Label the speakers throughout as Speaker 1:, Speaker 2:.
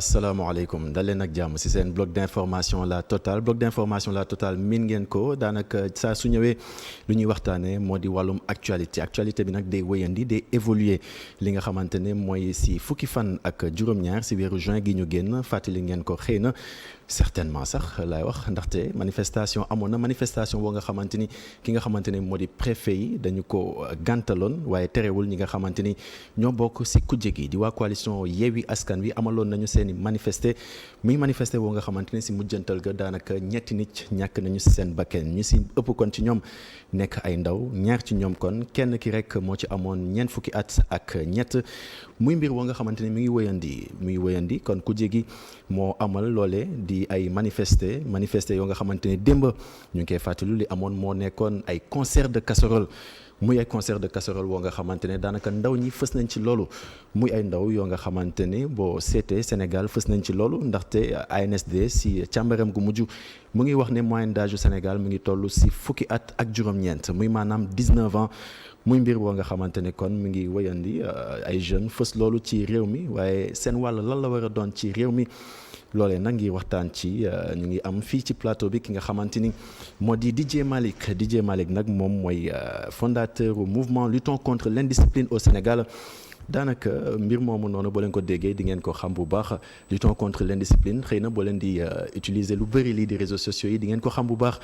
Speaker 1: asalaamaaleykum dal leen ak jàmm ci seen bloc d'information la totale min ngeen ko daanaka saa su ñëwee lu ñuy waxtaanee moo di wàllum actualité bi nag day wéyandi day évoluer li nga xamante ne mooy ci fukki fan ak juróom-ñaar ci weeru juin gi ñu génn fàttali ngeen ko xëy na certainement sax laay wax ndaxte manifestation amoon na manifestation boo nga xamante ni ki nga xamante ne moo di préfet yi dañu ko gàntaloon waaye terewul ñi nga xamante ni ñoo bokk ci kujje gi di waa coalition Yewwi Askan Wi amaloon nañu seeni manifester boo nga xamante ne ci mujjantal ga daanaka ñetti nit ñàkk nañu ci seen bakken ñu ci ëpp kon ci ñoom nekk ay ndaw ñaar ci ñoom kon kenn ki rek moo ci amoon ñeent fukki at ak ñett muy mbir boo nga xamante ni mi ngi wëyandi kon kujje gi moo amal loole di ay manifester yoo nga xamante ne démb ñu ngi koy fàttali li amoon moo nekkoon ay concert de casserole muy ay concert de casserole woo nga xamante ne daanaka ndaw ñi fës nañ ci loolu muy ay ndaw yoo nga xamante ne boo seetee Sénégal fës nañ ci loolu ndaxte ANSD si càmbaram gu mujj mu ngi wax ne moyenne d'âge Sénégal mu ngi toll si fukki at ak juróom-ñeent muy maanaam 19 ans muy mbir boo nga xamante ne kon mu ngi wëyandi ay jeunes fës loolu ci réew mi waaye seen wàll lan la war a doon ci réew mi. loolee nag ngir waxtaan ci ñu ngi am fii ci plateau bi ki nga xamante ni moo di DJ Malick nag moom mooy fondateur du mouvement luttons contre l'indiscipline au Sénégal daanaka mbir moomu noonu boo leen ko déggee di ngeen ko xam bu baax luttons contre l'indiscipline xëy na boo leen di utiliser lu bëri lii di réseaux sociaux yi di ngeen ko xam bu baax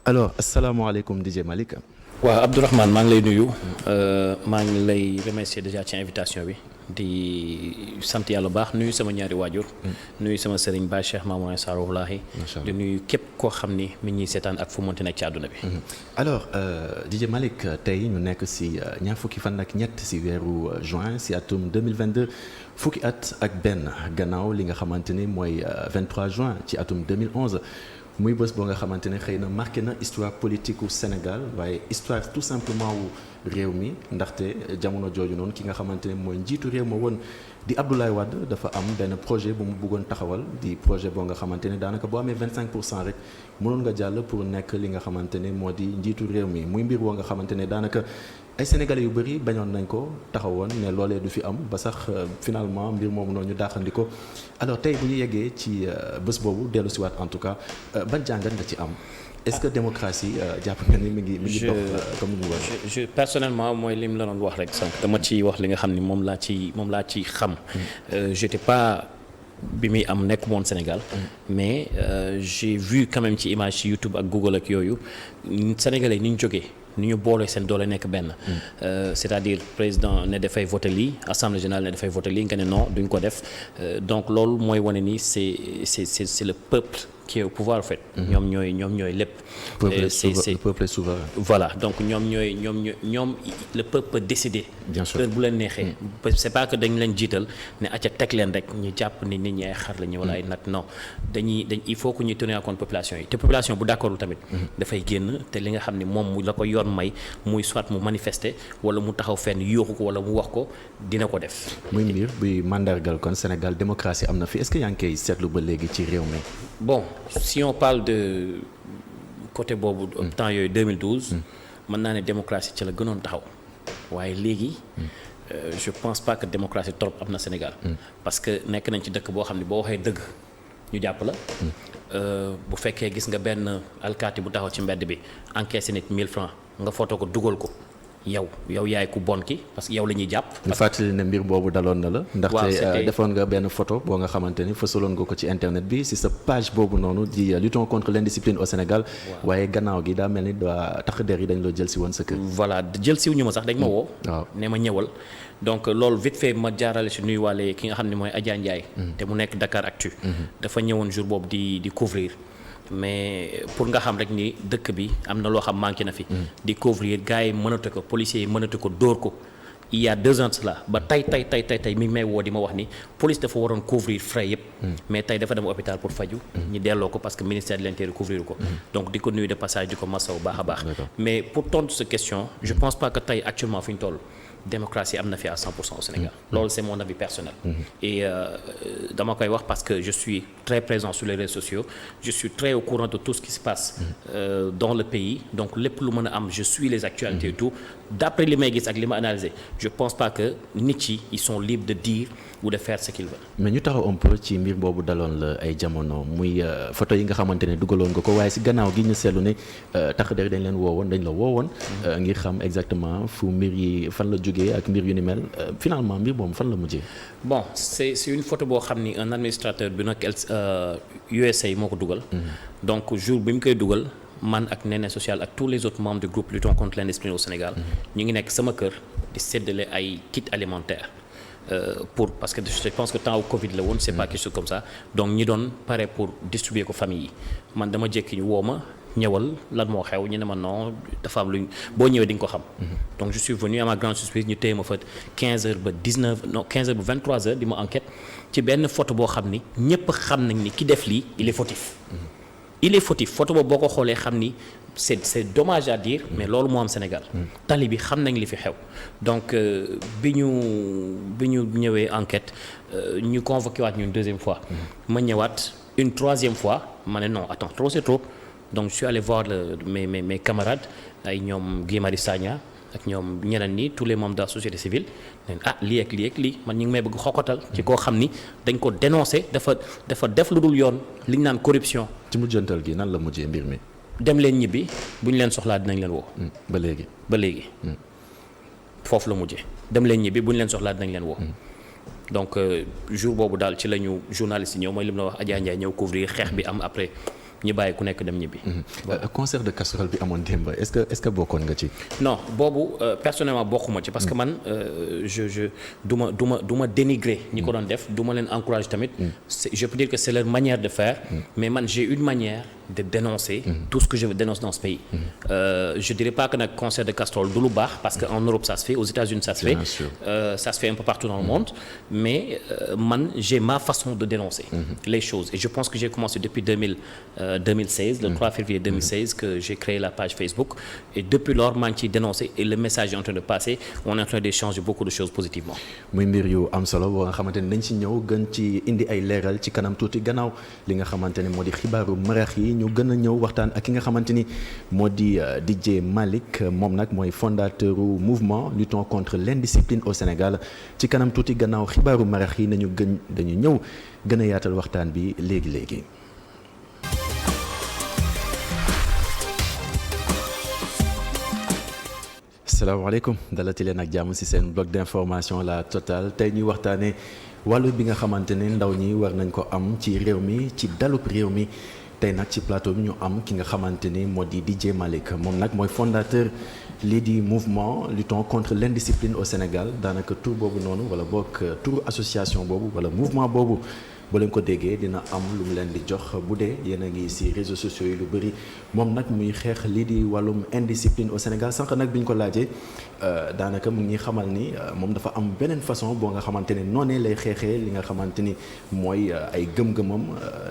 Speaker 1: alors asalaamaaleykum DJ Malick.
Speaker 2: waaw Abdourahmane maa ngi lay nuyu maa ngi lay remercier déjà ci invitation bi di sant yàlla baax nuyu sama ñaari waajur nuyu sama sëriñ Baye Cheikh Mamoun Saroulahi di nuyu képp koo xam ni mi ñuy seetaan ak fu mënti nekk ci àdduna bi.
Speaker 1: alors DJ Malick tey ñu nekk ci ñaar fukki fan ak ñett ci weeru juin ci atum 2022 fukki at ak benn gannaaw li nga xamante ni mooy 23 juin ci atum 2011. muy bés boo nga xamante ne xëy na marqué na histoire politique u Sénégal waaye histoire tout simplement wu réew mi ndaxte jamono jooju noonu ki nga xamante ne mooy njiitu réew ma woon di Abdoulaye Wade dafa am benn projet bu mu bëggoon taxawal di projet boo nga xamante ne daanaka boo amee 25% rek mënoon nga jàll pour nekk li nga xamante ne moo di njiitu réew mi muy mbir boo nga xamante ne daanaka ay sénégalais yu bëri bañoon nañ ko taxawoon ne loolee du fi am ba sax finalement mbir moomu noonu ñu daaxandi ko alors tey bu ñu yeggee ci bés boobu dellu si waat en tout cas ban jàngat nga ci am est-ce que démocratie jàpp nga ni mi ngi dox comme ni mu war
Speaker 2: je personnellement mooy li mu la doon wax rek sànq dama ci wax li nga xam ni moom laa ci xam j'étais pas bi muy am nekk moon Sénégal mais j'ai vu quand même ci image ci YouTube ak Google ak yooyu sénégalais ni ñu jógee ni ñu boole seen doole nekk benn c'est-à-dire président ne dafay voter lii assemblée générale ne dafay voter lii nga ne non duñ ko def donc loolu mooy wane ni c'est le peuple qui est au pouvoir en fait. ñoom ñooy lépp.
Speaker 1: le peuple est souverain.
Speaker 2: voilà donc ñoom le peuple peut décider.
Speaker 1: bien sûr
Speaker 2: bu leen neexee. c'est pas que dañ leen jiital ne acca teg leen rek ñu jàpp ni nit ñi ay xar la ñu wala ay nat non il faut que ñuy tenir compte population yi te population bu d'accordul tamit. dafay génn te li nga xam ne moom la ko yoon may muy soit mu manifester wala mu taxaw fenn yóoxu ko wala mu wax ko dina ko def.
Speaker 1: muy mbir buy mandargal kon Sénégal démocratie am na fi est-ce que yaa ngi koy seetlu ba léegi ci réew mi.
Speaker 2: bon si on parle de côté boobu temps yooyu 2012 mën naa ne démocratie ci la gënoon taxaw waaye léegi je pense pas que démocratie trop am na Sénégal parce que nekk nañ ci dëkk boo xam ne boo waxee dëgg ñu jàpp la bu fekkee gis nga benn alkaati bu taxaw ci mbedd bi encaissé nit 1000 francs nga photo ko dugal ko yow yaay ku bon ki parce que yow la ñuy jàpp.
Speaker 1: ñu fàttali ne mbir boobu daloon na la. ndaxte defoon nga benn photo boo nga xamante ni fësaloon nga ko ci internet bi si sa page boobu noonu di luttons contre l'indiscipline au Sénégal. waaye gannaaw gi daa mel ni waa tax der yi dañ loo jël si woon sa kër.
Speaker 2: voilà jël si wu ñu ma sax dañ ma woo. waaw ne ma ñëwal. donc loolu vite fait ma jaarale si nuyuwaale ki nga xam ne mooy Adja Ndiaye. te mu nekk Dakar Actu. dafa ñëwoon jour boobu di couvrir. mais pour nga xam rek ni dëkk bi am na loo xam manqué na fi. di couvrir gars yi mënatu ko policiers yi mënatu ko dóor ko il y a 2 ans cela ba tey mi ngi may woo di ma wax ni police dafa waroon couvrir frais yëpp. mais tey dafa dem hôpital pour faju ñu delloo ko parce que ministère de l'Intérieur couvrir ko. donc di ko nuyu de passage di ko masaw baax a baax. mais pour tontu sa question je pense pas que tey actuellement fi ñu toll démocratie am na fi à 100% au Sénégal loolu c'est mon avis personnel et dama koy wax parce que je suis très présent sur les réseaux sociaux je suis très au courant de tout ce qui se passe dans le pays donc lépp lu mën a am je suis les actualités et tout d'après li may gis ak li ma analysé je pense pas que nit yi ils sont libres de dire ou de faire ce qu'ils veulent.
Speaker 1: mais ñu taxaw un peu ci mbir boobu daloon la ay jamono muy photo yi nga xamante ne dugaloon nga ko waaye si gannaaw gi ñu seetlu ne tax der dañ la woowoon ngir xam exactement fu mbir yi fan la jógee ak mbir yu ni mel finalement mbir boobu fan la mujjee.
Speaker 2: bon c'est une photo boo xam ni un administrateur bi nag USA moo ko dugal. donc jour bi mu koy dugal. man ak Néné Social ak tous les autres membres du groupe luttons contre l'indiscipline au Sénégal ñu ngi nekk sama kër di séddale ay kits alimentaires parce que je pense que temps au Covid la woon c'est pas quelque chose comme ça donc ñi doon pare pour distribuer ko famille yi man dama jékki ñu woo ma ñëwal lan moo xew ñu ne ma non dafa am luñ boo ñëwee di nga ko xam donc je suis venu à ma grande surprise ñu téye ma fa 15 heures ba 23 heures di ma enquête ci benn photo boo xam ni ñëpp xam nañ ni ki def lii il est fautif il est fautif photo boobu boo ko xoolee xam ni c'est dommage à dire mais loolu moo am Sénégal tali bi xam nañ li fi xew donc bi ñu ñëwee enquête ñu convoqué waat ñu une deuxième fois ma ñëwaat une troisième fois ma ne non attends trop c'est trop donc je suis allé voir mes camarades ay ñoom Guy Marius Sagna ak ñoom ñeneen ñi tous les membres de la société civile nen lii ak lii man ñu ngi may bëgg xokotal ci koo xam ni dañ ko dénoncer dafa def lu dul yoon li ñu naan corruption.
Speaker 1: ci mujjantal gi nan la mujjee mbir mi.
Speaker 2: dem leen ñibbi bu ñu leen soxlaa dinañ leen woo.
Speaker 1: ba léegi.
Speaker 2: foofu la mujjee dem leen ñibbi bu ñu leen soxlaa dinañ leen woo. donc jour boobu daal ci la ñu journaliste yi ñëw mooy li mu la wax Adja Ndiaye ñëw couvrir xeex bi am après. ñu bàyyi ku nekk dem ñibbi.
Speaker 1: concert de casserole bi amoon démb est-ce que bokkoon nga ci.
Speaker 2: non boobu personnellement bokkuma ci parce que man je du ma dénigrer ñi ko doon def du ma leen encourager tamit. je peux dire que c'est leur manière de faire. mais man j'ai une manière de dénoncer. tout ce que je veux dénoncer dans ce pays. je dirais pas que nag concert de casserole du lu baax parce que en Europe ça se fait aux États-Unis ça se fait. Ça se fait un peu partout dans le monde. mais man j'ai ma façon de dénoncer. les choses et je pense que j'ai commencé depuis 2016, le 3 février 2016 que j'ai créé la page Facebook et depuis lors maa ngi ciy dénoncé et le message est en train de passer on est en train d'échanger beaucoup de choses positivement.
Speaker 1: muy mbir yu am solo boo nga xamante ni dañ ci ñëw gën ci indi ay leeral ci kanam tuuti gannaaw li nga xamante ni moo di xibaaru marax yi ñu gën a ñëw waxtaan ak ki nga xamante ni moo di DJ Malick moom nag mooy fondateur u mouvement luttons contre l'indiscipline au Sénégal ci kanam tuuti gannaaw xibaaru marax yi dañu ñëw gën a yaatal waxtaan bi léegi. salaamaaleykum dalati leen ak jàmm ci seen bloc d'information la totale tey ñuy waxtaanee wàllu bi nga xamante ne ndaw ñi war nañ ko am ci réew mi ci dalub réew mi tey nag ci plateau bi ñu am ki nga xamante ni moo di DJ Malick moom nag mooy fondateur lii di mouvement luttons contre l'indiscipline au Sénégal daanaka tur boobu noonu wala boog turu association boobu wala mouvement boobu bu leen ko déggee dina am lu mu leen di jox bu dee yéen a ngi ci réseaux sociaux yi lu bëri moom nag muy xeex lii di wàllum indiscipline au Sénégal sànq nag bi ñu ko laajee daanaka mu ngi xamal ni moom dafa am beneen façon boo nga xamante ne noonee lay xeexee li nga xamante ni mooy ay gëm-gëmam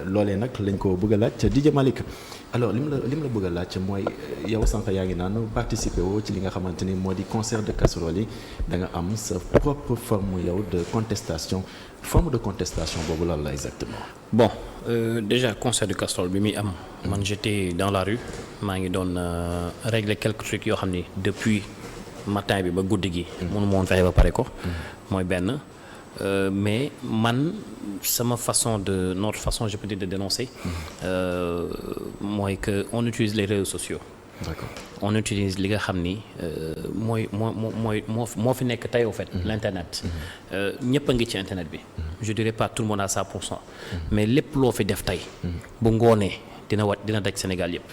Speaker 1: loolee nag lañ ko bëgg a laaj DJ Malick alors li mu la bëgg a laaj mooy yow sànq yaa ngi naan participer woo ci li nga xamante ni moo di concert de casserole yi da nga am sa propre forme yow de contestation forme de contestation boobu lan la exactement.
Speaker 2: bon déjà concert de casserole bi muy am man j'étais dans la rue maa ngi doon régler quelques trucs yoo xam ni depuis matin bi ba guddi gi. mënu ma woon fexe ba pare ko. mooy benn mais man sama notre façon je peux dire de dénoncer. mooy que on utilise les réseaux sociaux.
Speaker 1: D'accord.
Speaker 2: On utilise li nga xam ni moo fi nekk tey au fait. l'internet. ñëpp a ngi ci internet bi. je dirais pas tout le monde à 100%. mais lépp loo fi def tey. bu ngoonee dina daj Sénégal yëpp.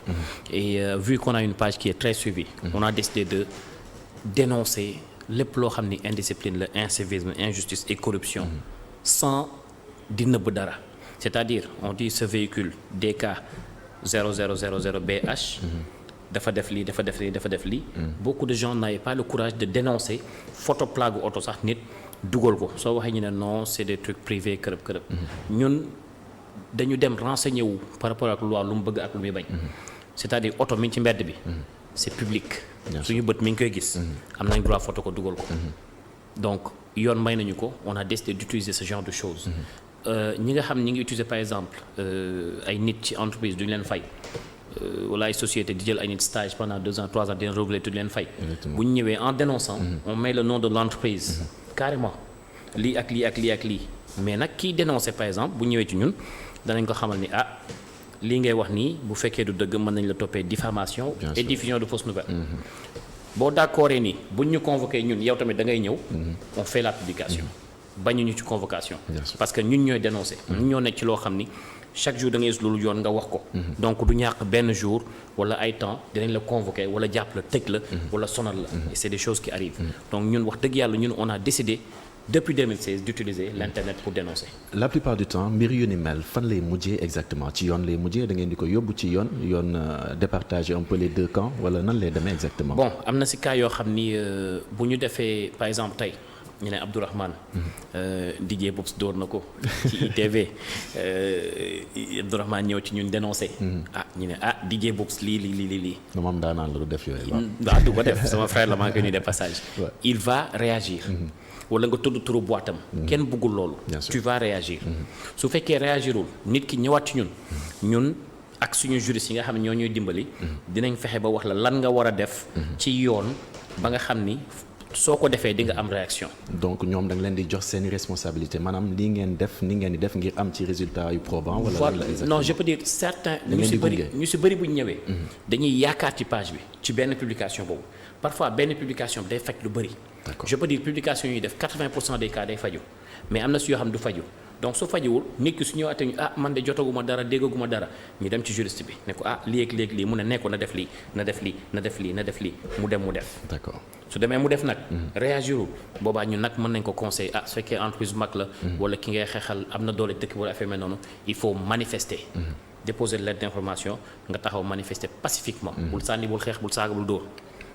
Speaker 2: et vu qu'on a une page qui est très suivie. on a décidé de dénoncer lépp loo xam ni indiscipline la incivisme injustice et corruption. sans di nëbb dara. c'est-à-dire on dit ce véhicule DK 0000BH. dafa def lii. beaucoup de gens n'avaient pas le courage de dénoncer photo plaque oto sax nit dugal ko soo waxee ñu ne non c'est des trucs privés kërëb. ñun dañu dem renseigner wu par rapport ak loi lu mu bëgg ak lu muy bañ. c'est-à-dire oto mi ngi ci mbedd bi. c'est public. suñu bët mi ngi koy gis. am nañ droit photo ko dugal ko. donc yoon may nañu ko on a décidé d'utiliser ce genre de choses. ñi nga xam ñi ngi utiliser par exemple ay nit ci entreprise duñu leen fay. wala ay société di jël ay nit stage pendant 2 ans 3 ans di leen renouveler di leen fay. bu ñu ñëwee en dénonçant. on met le nom de l'entreprise. carrément lii ak lii ak lii ak lii mais nag kiy dénoncer par exemple bu ñëwee ci ñun danañ ko xamal ni lii ngay wax nii bu fekkee du dëgg mën nañ la toppee diffamation et diffusion de fausses nouvelles. boo d'accordee ni buñ ñu convoqué ñun yow tamit da ngay ñëw. on fait la publication. bañuñu ci convocation. parce que ñun ñooy dénoncer. ñun ñoo nekk ci loo xam ni. chaque jour da ngay gis loolu yoon nga wax ko. donc du ñàkk benn jour wala ay temps dinañ la convoquer wala jàpp la tëj la. wala sonal la. et c'est des choses qui arrivent. donc ñun wax dëgg yàlla ñun on a décidé depuis 2016 d'utiliser l'internet pour dénoncer.
Speaker 1: la plupart du temps mbir yu ni mel fan lay mujjee exactement ci yoon lay mujjee da ngeen di ko yóbbu ci yoon départager un peu les deux camps wala nan lay demee exactement.
Speaker 2: bon am na si cas yoo xam ni bu ñu defee par exemple tey. ñu ne Abdourahmane DJ Boubs dóor na ko ci ITV Abdourahmane ñëw ci ñun dénoncé ñu ne DJ Boubs lii
Speaker 1: moom daanaan la du def yooyu
Speaker 2: waaw du ko def sama frère la maa ngi koy nuyu de passage il va réagir wala nga tudd turu boitam kenn bëggul loolu tu vas réagir su fekkee réagirul nit ki ñëwaat ci ñun ak suñu juriste yi nga xam ne ñoo ñuy dimbali dinañ fexe ba wax la lan nga war a def ci yoon ba nga xam ni soo ko defee di nga am réaction.
Speaker 1: donc ñoom da nga leen di jox seeni responsabilité maanaam lii ngeen def ni ngeen di def ngir am ci résultat yu probant wala
Speaker 2: non je peux dire certains ñu si bëri bu ñu ñëwee dañuy yaakaar ci page bi ci benn publication boobu parfois benn publication bi day faj lu bëri. je peux dire publication yi def 80% des cas day faju mais am na si yoo xam du faju donc su fajuwul nit ki su ñëwaatee ñu man de jotaguma dara déggaguma dara ñu dem ci juriste bi ne ko léegi lii mu ne nekko na def lii na def lii mu dem mu def.
Speaker 1: d'accord
Speaker 2: su demee mu def nag. réagirul boobaa ñun nag mën nañ ko conseiller su fekkee entreprise mag la. wala ki ngay xeexal am na doole dëkk wala affaire mel noonu il faut manifester. déposer lettre d'information nga taxaw manifester pacifiquement. bul sànni bul xeex bul saaga bul dóor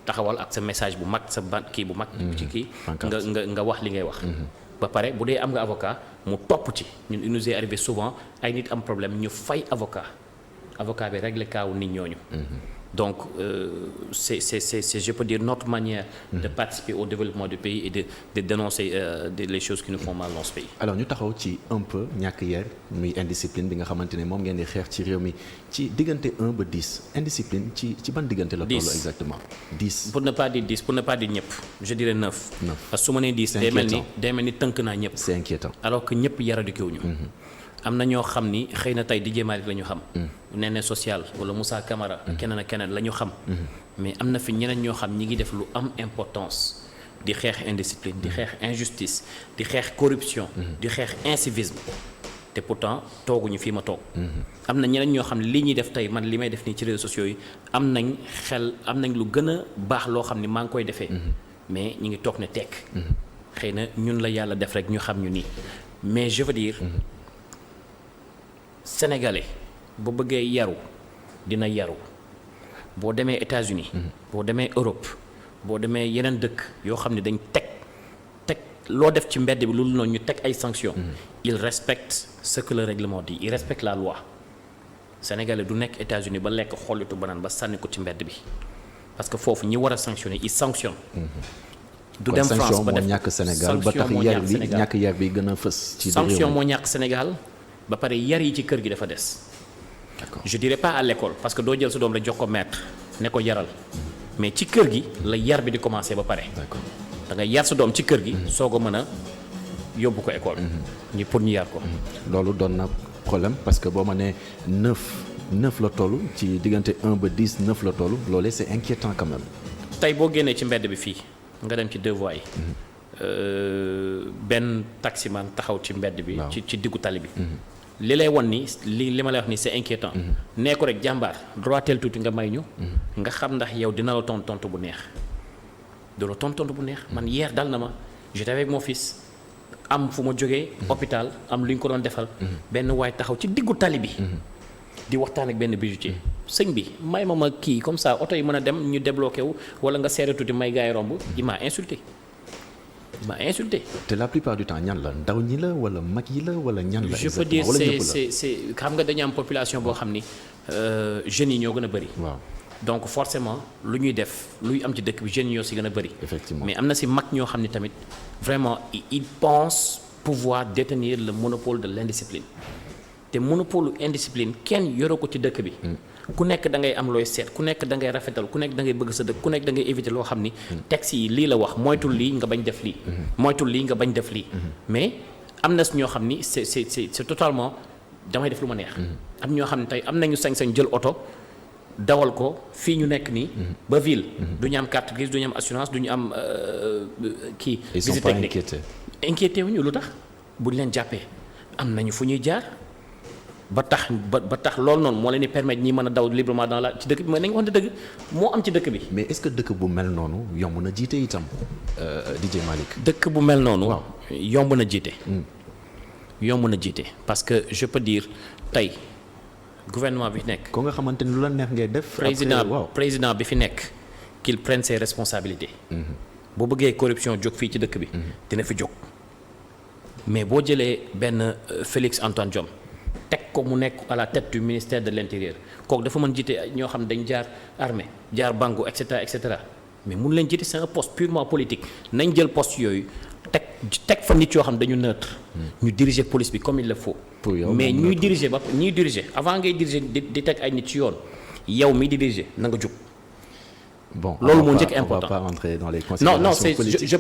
Speaker 2: taxawal ak sa message bu mag sa kii bu mag. ci kii nga wax li ngay wax. ba pare bu dee am nga avocat mu topp ci ñun il nous est arrivé souvent ay nit am problème ñu fay avocat bi régler kaawu nit ñooñu. donc c'est je peux dire notre manière de participer au développement du pays et de dénoncer les choses qui nous font mal dans ce pays.
Speaker 1: alors ñu taxaw ci un peu ñàkk yar muy indiscipline bi nga xamante ne moom ngeen di xeex ci réew mi ci diggante 1 ba 10 indiscipline ci ban diggante la toll exactement 10
Speaker 2: pour ne pas dire 10 pour ne pas dire ñëpp je dirais 9 parce que su ma nee 10 day mel ni tënk naa ñëpp.
Speaker 1: c'est inquiétant
Speaker 2: alors que ñëpp yaradikewuñu am na ñoo xam ni xëy na tey DJ Malick la ñu xam. Néné Social wala Moussa Camara. keneen ak keneen la ñu xam. mais am na fi ñeneen ñoo xam ñi ngi def lu am importance di xeex indiscipline di xeex injustice di xeex corruption. di xeex incivisme te pourtant tooguñu fii ma toog. am na ñeneen ñoo xam ne lii ñuy def tey man li may def nii ci réseaux sociaux yi am nañ lu gën a baax loo xam ni maa ngi koy defee. mais ñi ngi toog ne tekk. xëy na ñun la yàlla def rek ñu xam ñu nii mais je veux dire. Sénégalais bu bëggee yaru dina yaru boo demee États-Unis boo demee Europe boo demee yeneen dëkk yoo xam ne dañ teg loo def ci mbedd bi loolu noonu ñu teg ay sanctions. il respecte ce que le règlement dit il respecte la loi. Sénégalais du nekk États-Unis ba lekk xollitu banaan ba sànni ko ci mbedd bi parce que foofu ñi war a sanctionner il sanctionne. du dem France ba def
Speaker 1: ñàkk Sénégal ba tax yar bi ñàkk yar bi gën a fës. ci
Speaker 2: sanction moo ñàkk Sénégal. ba pare yar yi ci kër gi dafa des.
Speaker 1: d'accord
Speaker 2: je dirais pas à l'école parce que doo jël sa doom rek jox ko maître ne ko yaral mais ci kër gi la yar bi di commencer ba pare.
Speaker 1: d'accord
Speaker 2: da nga yar sa doom ci kër gi. soo ko mën a yóbbu ko école. ñi pour ñu yar ko.
Speaker 1: loolu doon na problème parce que boo ma nee 9 la toll ci diggante 1 ba 10 9 la toll loolee c'est inquiétant quand même.
Speaker 2: tey boo génnee ci mbedd bi fii nga dem ci 2 voies yi. benn taximan taxaw ci mbedd bi. ci diggu tali bi. li lay won ni li ma lay wax ni c'est inquiétant. nee ko rek jàmbaar droitel tuuti nga may ñu. nga xam ndax yow dina la tontu bu neex. dina la tontu bu neex. man hier dal na ma j'étais avec mon fils am fu ma jógee. hôpital am lu ñu ko doon defal. benn waay taxaw ci diggu tali bi. di waxtaan ak benn bijoutier. sëñ bi may ma kii comme ça oto yi mën a dem ñu débloqué wu wala nga seere tuuti may gars yi romb il m'a insulté.
Speaker 1: te la plupart du temps ñan la ndaw ñi la wala mag yi la wala ñan la.
Speaker 2: je peux dire c'est xam nga dañu am population boo xam ni jeunes yi ñoo gën a bëri.
Speaker 1: waaw
Speaker 2: donc forcément lu ñuy def luy am ci dëkk bi jeunes ñoo si gën a bëri.
Speaker 1: Effectivement.
Speaker 2: mais am na si mag ñoo xam ne tamit vraiment ils pensent pouvoir détenir le monopole de l'indiscipline te monopole indiscipline kenn yore ko ci dëkk bi. ku nekk da ngay am looy seet ku nekk da ngay rafetal ku nekk da ngay bëgg sa dëkk ku nekk da ngay éviter loo xam ni. texte yi lii la wax moytul lii nga bañ def lii. moytul lii nga bañ def lii. mais am na si ñoo xam ni c'est totalement damay def lu ma neex. am ñoo xam ne tey am nañu sañ-sañ jël oto dawal ko fii ñu nekk nii. ba ville. du ñu am carte grise du ñu am assurance du ñu am kii. visite technique
Speaker 1: ils sont pas inquiétés.
Speaker 2: inquiété wuñu lu tax bu ñu leen jàppee am nañu fu ñuy jaar. ba tax loolu noonu moo leen di permettre ñi mën a daw librement dans la ci dëkk bi mais nañu wax dëgg moo am ci dëkk bi.
Speaker 1: mais est-ce que dëkk bu mel noonu yomb na jiite itam DJ Malick.
Speaker 2: dëkk bu mel noonu.
Speaker 1: waaw
Speaker 2: yomb na jiite. yomb na jiite parce que je peux dire tey gouvernement bi fi nekk.
Speaker 1: ko nga xamante ni lu la neex ngay def.
Speaker 2: président bi fi nekk qu'il prenne ses responsabilités. boo bëggee corruption jóg fii ci dëkk bi. dina fi jóg mais boo jëlee benn Félix Antoine Diome. teg ko mu nekk à la tête du ministère de l'intérieur kooku dafa mën jiite ñoo xam dañ jaar armée jaar bango et cetera mais mun leen jiite c'est un poste purement politique nañ jël poste yooyu teg fa nit yoo xam dañu neutre. ñu diriger police bi comme il le faut. mais ñuy diriger avant ngay diriger di teg ay nit ci yoon yow mi di diriger na nga jug.
Speaker 1: Bon,
Speaker 2: loolu moo njëkk important.
Speaker 1: On va pas entrer dans les considérations politiques.
Speaker 2: je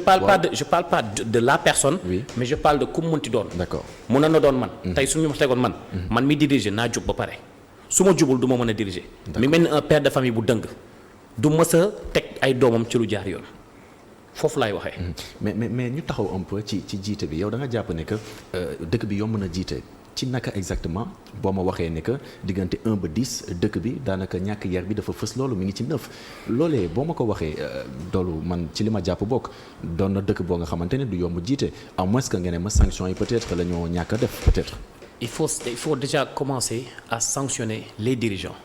Speaker 2: parle pas de la personne. Oui. Mais je parle de ku mu mënti doon.
Speaker 1: D'accord.
Speaker 2: mun na doon man. tey suñu ma tegoon man mi diriger naa jub ba pare su ma jubul du ma mën a diriger. mi mel ni un père de famille bu dëng du mës a teg ay doomam ci lu jaar yoon foofu laay waxee.
Speaker 1: mais ñu taxaw un peu ci jiite bi yow da nga jàpp ne que dëkk bi yomb na jiite. ci naka exactement boo ma waxee ne que diggante 1 ba 10 dëkk bi daanaka ñàkk yar bi dafa fës loolu mi ngi ci 9 loolee boo ma ko waxee loolu man ci li ma jàpp bokk doon na dëkk boo nga xamante ne du yomb jiite à moins que nga ne ma sanction yi peut-être la ñoo ñàkk a def peut-être.
Speaker 2: il faut déjà commencer à sanctionner les dirigeants.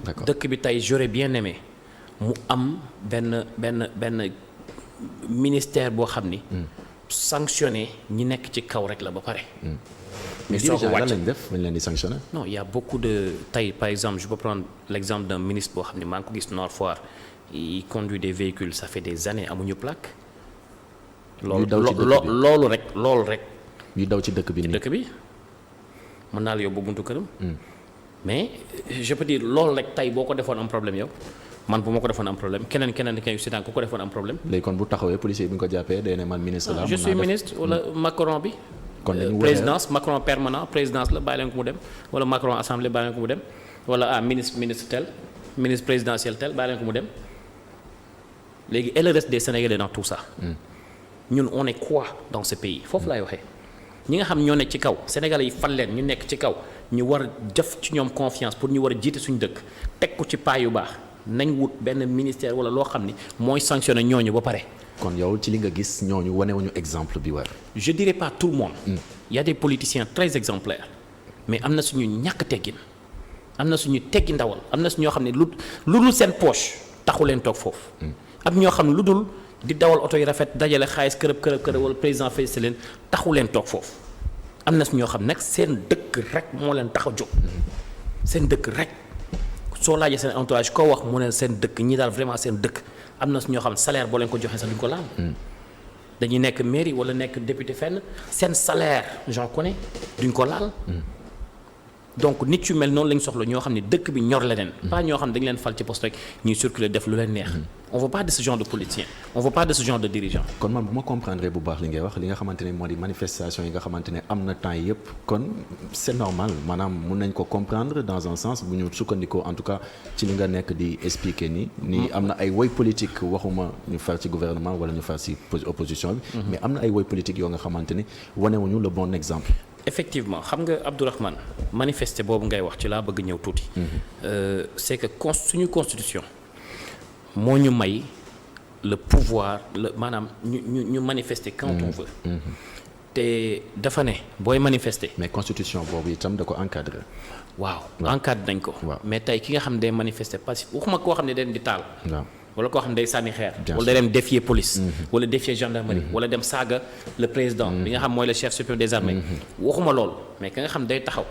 Speaker 2: D'accord. Dëkk bi tey j'aurais bien aimé mu am benn ministère boo xam ni. Sanctionner ñi nekk ci kaw rek la ba pare.
Speaker 1: mais dirigeant lan lañ def bañ leen di sanctionner.
Speaker 2: non il y a beaucoup de tey par exemple je peux prendre l'exemple d'un ministre boo xam ne maa ngi ko gis Nord Foire il conduit des véhicules ça fait des années amuñu plaque. loolu rek.
Speaker 1: yu daw ci dëkk bi nii
Speaker 2: dëkk bi mën naa la yóbbu buntu këram. mais je peux dire loolu rek tey boo ko defoon am problème yow. man bu ma ko defoon am problème keneen seetaan ku ko defoon am problème.
Speaker 1: léegi kon bu taxawee policier bi ñu ko jàppee day ne man ministre la.
Speaker 2: je suis ministre wala Macron bi.
Speaker 1: kon
Speaker 2: présidence Macron permanent présidence la bàyyi leen ko mu dem wala Macron assemblée bàyyi leen ko mu dem wala ministre tel ministre présidentiel tel bàyyi leen ko mu dem léegi et le reste des Sénégalais dans tout ça. ñun on est quoi dans ce pays foofu laay waxee. ñi nga xam ñoo nekk ci kaw Sénégalais yi fal leen ñu nekk ci kaw ñu war a def ci ñoom confiance pour ñu war a jiite suñu dëkk teg ko ci pas yu baax. nañ wut benn ministère wala loo xam ni mooy sanctionner ñooñu ba pare.
Speaker 1: kon yow ci li nga gis ñooñu wanewuñu exemple bi war.
Speaker 2: je dirais pas tout le monde. Il y a des politiciens très exemplaires mais am na suñu ñàkk teggin am na suñu teggi ndawal am na su ñoo xam ne lu dul seen poche taxu leen toog foofu. am ñoo xam ne lu dul di dawal oto yu rafet dajale xaalis kërëb wala président félicité leen taxu leen toog foofu am na su ñoo xam nag seen dëkk rek moo leen tax a jóg seen dëkk rek. soo laajee seen entourage koo wax mu ne seen dëkk ñi daal vraiment seen dëkk am na ñoo xam salaire boo leen ko joxee sax duñ ko laal. dañuy nekk mairie wala nekk député fenn seen salaire j'en connais duñ ko laal. donc nit yu mel noonu lañ soxla ñoo xam ne dëkk bi ñor leneen. pas ñoo xam ne dañ leen fal ci poste rek ñuy circuler def lu leen neex. on veut pas de ce genre de politicien on veut pas de ce genre de dirigeant.
Speaker 1: kon man bu ma comprendre bu baax li ngay wax li nga xamante ne moo di manifestation yi nga xamante ne am na temps yëpp kon c'est normal maanaam mun nañ ko comprendre dans un sens bu ñu sukkandikoo en tout cas ci li nga nekk di expliquer ni am na ay woy politique waxuma ñu far ci gouvernement wala ñu far ci opposition bi. mais am na ay woy politique yoo nga xamante ne wanewuñu le bon exemple.
Speaker 2: effectivement xam nga Abdourahmane manifester boobu ngay wax ci laa bëgg ñëw tuuti. c'est que suñu constitution. moo ñu may le pouvoir maanaam ñu manifester quand on veut. te dafa ne booy manifester.
Speaker 1: mais constitution boobu itam da ko encadrer.
Speaker 2: waaw encadre nañ ko. mais tey ki nga xam ne day manifester passif waxuma koo xam ne dañ di taal. wala koo xam ne day sànni xeer. wala day dem défier police. wala défier gendarmerie. wala dem saaga le président. bi nga xam mooy le chef suprême des armées. waxuma loolu mais ki nga xam day taxaw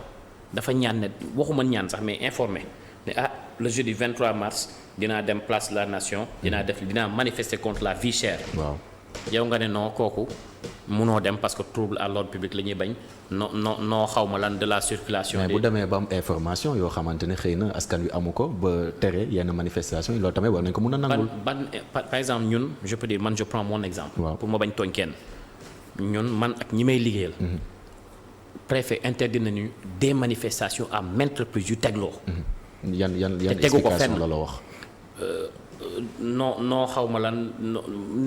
Speaker 2: dafa ñaan ne waxuma ñaan sax mais informé. ne le jeudi 23 mars dinaa dem place de la nation dinaa manifester contre la vie chère.
Speaker 1: waaw
Speaker 2: yow nga ne non kooku munoo dem parce que trouble à l'ordre public la ñuy bañ noo xaw ma lan de la circulation.
Speaker 1: mais bu demee ba am information yoo xamante ne xëy na askan wi amu ko ba tere yenn manifestation yi loolu tamit war nañ ko mun a nangul.
Speaker 2: par exemple ñun je peux dire man je prends mon exemple.
Speaker 1: waaw
Speaker 2: pour ma bañ tooñ kenn ñun man ak ñi may liggéeyal. préfet interdit nañu des manifestations à maintes reprises yu tegloo.
Speaker 1: yan
Speaker 2: tegu ko fenn
Speaker 1: explication la la wax.
Speaker 2: noo xaw ma lan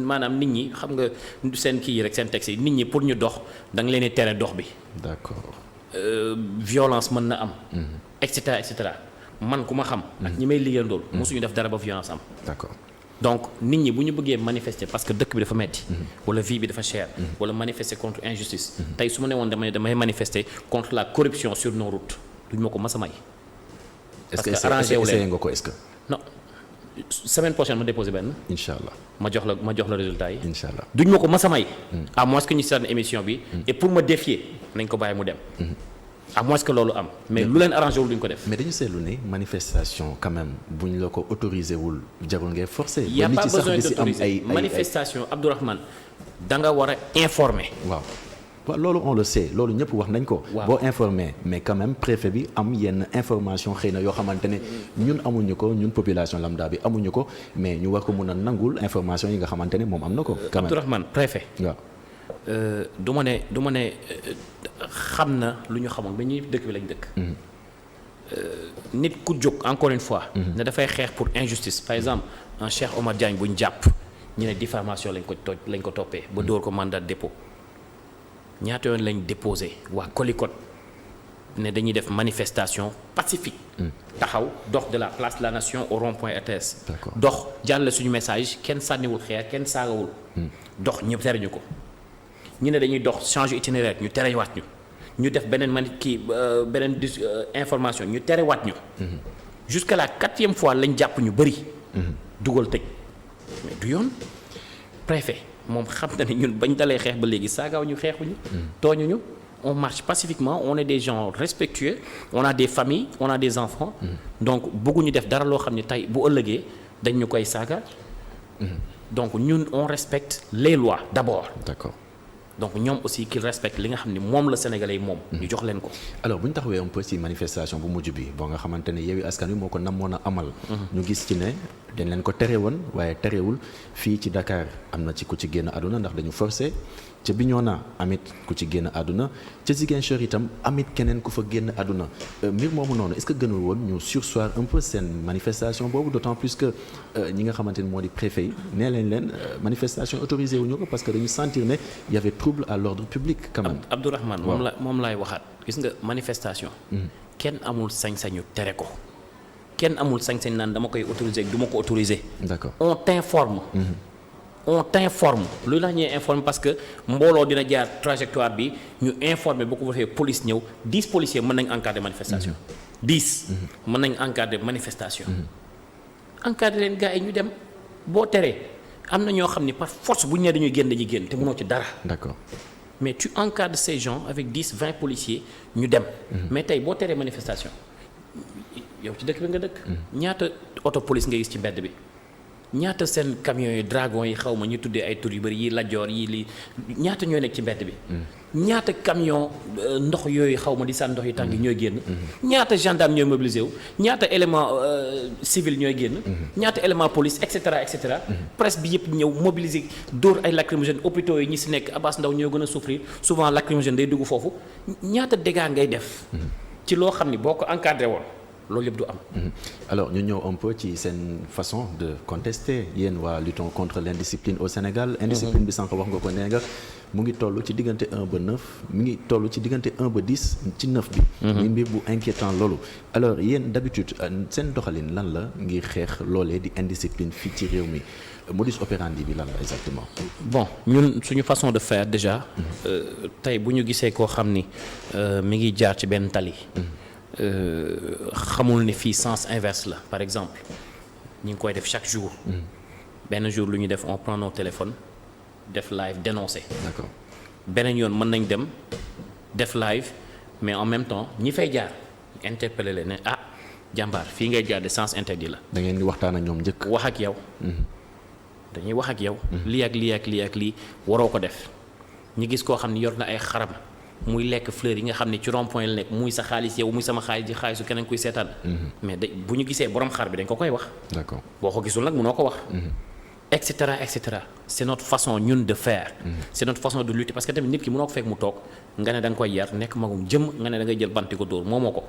Speaker 2: maanaam nit ñi xam nga seen kii yi rek seen texte yi nit ñi pour ñu dox da nga leen di tere dox bi.
Speaker 1: d'accord.
Speaker 2: violence mën na am. et cetera et cetera man ku ma xam. ak ñi may liggéeyal loolu. mosuñu def dara ba violence am.
Speaker 1: d'accord.
Speaker 2: donc nit ñi bu ñu bëggee manifester parce que dëkk bi dafa metti wala vie bi dafa cher. wala manifester contre injustice. tey su ma ne woon damay manifester contre la corruption sur nos routes duñ ma ko mas a may. parce que arrangé wu leen
Speaker 1: nga ko est-ce que.
Speaker 2: non semaine prochaine ma déposé benn.
Speaker 1: incha allah
Speaker 2: ma jox la résultat yi.
Speaker 1: incha allah
Speaker 2: duñ ma ko mas a may. à moins que ñu seetaan émission bi. et pour ma défier nañ ko bàyyi mu dem. à moins que loolu am mais lu leen arrangé wul duñ ko def.
Speaker 1: mais dañu seetlu ne manifestation quand même buñ la ko autorisé wul jarul ngay forcé.
Speaker 2: y a pas besoin d'autoriser manifestation Abdourahmane da nga war a informer.
Speaker 1: waaw loolu on le sait loolu ñëpp wax nañ ko. boo informé mais quand même préfet bi am yenn information xëy na yoo xamante ne ñun amuñu ko ñun population lambda bi amuñu ko mais ñu war ko mun a nangul information yi nga xamante ne moom am na ko. quand même
Speaker 2: Abdourahmane préfet.
Speaker 1: waaw.
Speaker 2: du ma ne xam na lu ñu xamoon ba ñuy dëkk bi lañ dëkk. nit ku jóg encore une fois. ne dafay xeex pour injustice par exemple un Cheikh Omar Diagne bu ñu jàpp ñu ne diffamation lañ ko toppee ba dóor ko mandat de dépôt ñaata yoon lañ déposé waa Colicot ne dañuy def manifestation pacifique. taxaw dox de la place de la nation au rond-point RTS. dox jàllale suñu message kenn sànniwul xeer kenn saagawul. dox ñëpp tere ñu ko. ñu ne dañuy dox changer itinéraire ñu terewaat ñu def beneen beneen information ñu terewaat ñu. jusqu'à la 4e fois lañ jàpp ñu bëri. dugal tëj mais du yoon préfet moom xam na ne ñun bañ dalee xeex ba léegi saagaaw ñu xeexuñu. tooñuñu on marche pacifiquement on est des gens respectueux on a des familles on a des enfants. donc bëgguñu def dara loo xam ne tey bu ëllëgee dañ ñu koy saaga. donc ñun on respecte les lois d'abord.
Speaker 1: d'accord.
Speaker 2: donc ñoom aussi qu'ils respectent li nga xam ne moom la Sénégalais yi moom. ñu jox leen ko.
Speaker 1: alors bu ñu taxawee un peu ci manifestation bu mujj bi boo nga xamante ne Yewwi Askan Wi moo ko namoon a amal. ñu gis ci ne dañ leen ko tere woon waaye terewul fii ci Dakar am na ci ku ci génn àdduna ndax dañu forcé ca Bignona amit ku ci génn àdduna ca Ziguinchor itam amit keneen ku fa génn àdduna mbir moomu noonu est-ce que gënul woon ñu surseoir un peu seen manifestation boobu d'autant plus que ñi nga xamante ne moo di préfet yi nee leen manifestation autorisée wuñu ko parce que dañu sentir ne y avait trouble à l'ordre public quand même.
Speaker 2: Abdourahmane moom laay waxaat gis nga manifestation. kenn amul sañ-sañu tere ko. kenn amul sañ-sañ naan dama koy autoriser du ma ko autoriser.
Speaker 1: d'accord
Speaker 2: on t'informe. on t'informe lu la ñuy informer parce que mbooloo dina jaar trajectoire bi ñu informer bu ko defee police ñëw 10 policiers mën nañ encadrer manifestation. 10. mën nañ encadrer manifestation. encadrer leen gars yi ñu dem boo teree am na ñoo xam ni par force bu ñu nee dañuy génn te mënoo ci dara.
Speaker 1: d'accord.
Speaker 2: mais tu encadres ces gens avec 10 20 policiers ñu dem. mais tey boo teree manifestation yow ci dëkk bi nga dëkk. ñaata auto police nga gis ci mbedd bi. ñaata seen camions yi dragon yi xaw ma ñu tuddee ay tur yu bëri yi lajoor yi lii ñaata ñooy nekk ci mbedd bi. ñaata camion ndox yooyu xaw ma di saan ndox yi tàng ñooy génn. ñaata gendarme ñooy mobilisé wu ñaata élément civil ñooy génn. ñaata élément police et cetera et cetera. presse bi yëpp ñëw mobiliser dóor ay lacrymogène hôpitaux yi ñi si nekk Abass Ndao ñoo gën a souffrir souvent lacrymogène day dugg foofu ñaata dégâts ngay def. ci loo xam ni boo ko encadré woon. loolu yëpp du am.
Speaker 1: alors ñu ñëw un peu ci seen façon de contester yéen waa luttons contre l'indiscipline au Sénégal. indiscipline bi sànq wax nga ko nee nga mu ngi toll ci diggante 1 ba 9 mi ngi toll ci diggante 1 ba 10 ci 9 bi. muy mbir bu inquiétant loolu. alors yéen d'habitude seen doxalin lan la ngir xeex loolee di indiscipline fii ci réew mi modus operandi bi lan la exactement.
Speaker 2: bon ñun suñu façon de faire déjà. tey bu ñu gisee koo xam ni mi ngi jaar ci benn tali. xamul ne fii sens inverse la par exemple ñu ngi koy def chaque jour. benn jour lu ñu def on prend nos téléphones def live dénoncer.
Speaker 1: d'accord.
Speaker 2: beneen yoon mën nañ dem def live mais en même temps ñi fay jaar interpeller leen ne jàmbaar fii ngay jaar de sens interdit la.
Speaker 1: da ngeen di waxtaan ak ñoom njëkk.
Speaker 2: wax ak yow. dañuy wax ak yow. lii ak lii ak lii ak lii waroo ko def ñu gis koo xam ne yor na ay xaram muy lekk fleur yi nga xam ne ci rond point la nekk muy sa xaalis yow muy sama xaalis di xaalisu keneen kuy seetaan. mais bu ñu gisee borom xar bi dañ ko koy wax.
Speaker 1: d'accord
Speaker 2: boo ko gisul nag mënoo ko wax. et cetera et cetera c'est notre façon ñun de faire. c'est notre façon de lutter parce que tamit nit ki mënoo ko fekk mu toog nga ne da nga koy yar nekk magum jëm nga ne da ngay jël banti ko dóor moomoo ko.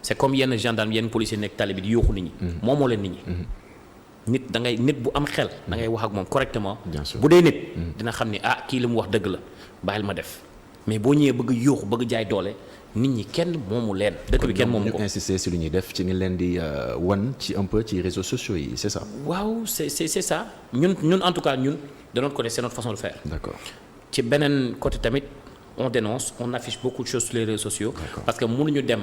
Speaker 2: c'est comme yenn gendarme yenn policier nekk tali bi di yóoxu nit ñi. moomoo leen nit ñi. nit bu am xel da ngay wax ak moom correctement. bu dee nit. dina xam ni kii li mu wax dëgg la bàyyil ma def mais boo ñëwee bëgg yóoxu bëgg jaay doole nit ñi kenn moomu leen. dëkk bi kenn moomu ko
Speaker 1: ñu insister si lu ñuy def ci ngi leen di wan ci un peu ci réseaux sociaux yi c'est ça.
Speaker 2: waaw c'est ça ñun en tout cas ñun de notre côté c'est notre façon de faire.
Speaker 1: d'accord
Speaker 2: ci beneen côté tamit on dénonce on affiche beaucoup de choses sur les réseaux sociaux. parce que mënuñu dem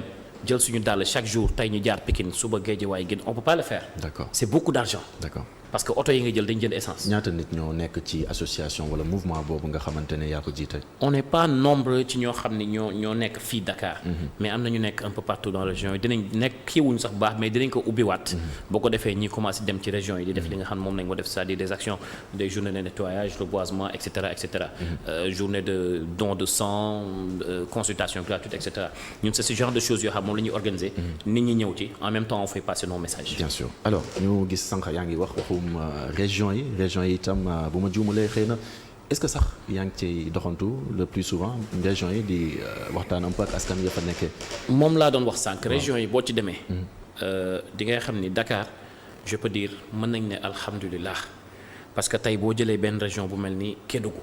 Speaker 2: jël suñu dàll chaque jour tey ñu jaar Pikine suba Guédiawaye gën on peut pas le faire.
Speaker 1: d'accord
Speaker 2: c'est beaucoup d'argent.
Speaker 1: d'accord
Speaker 2: parce que oto yi nga jël dañu jël essence.
Speaker 1: ñaata nit ñoo nekk ci association wala mouvement boobu nga xamante ne yaa ko jiite.
Speaker 2: on n'est pas nombreux ci ñoo xam ne ñoo nekk fii Dakar. mais am na ñu nekk un peu partout dans la région yi dinañ nekk kiiwuñu sax baax mais dinañ ko ubbiwaat. boo ko defee ñi commencé dem ci région yi di def li nga xam ne moom nañ ko def c'est-à-dire des actions des journées de nettoyage reboisement et cetera et cetera. journée de don de sang consultation gratuite et cetera ñun c'est ce genre de choses yoo xam moom la ñuy organiser. nit ñi ñëw ci en même temps on fait passer nos messages.
Speaker 1: bien sûr alors ñu gis sànq yaa ngi wax région yi itam bu ma juumalee xëy na est-ce que sax yaa ngi ciy doxantu le plus souvent région yi di waxtaan un peu ak askan wi fa nekkee.
Speaker 2: moom laa doon wax sànq région yi boo ci demee. di ngay xam ni Dakar je peux dire mën nañ ne alhamdulilah parce que tey boo jëlee benn région bu mel ni Kédougou.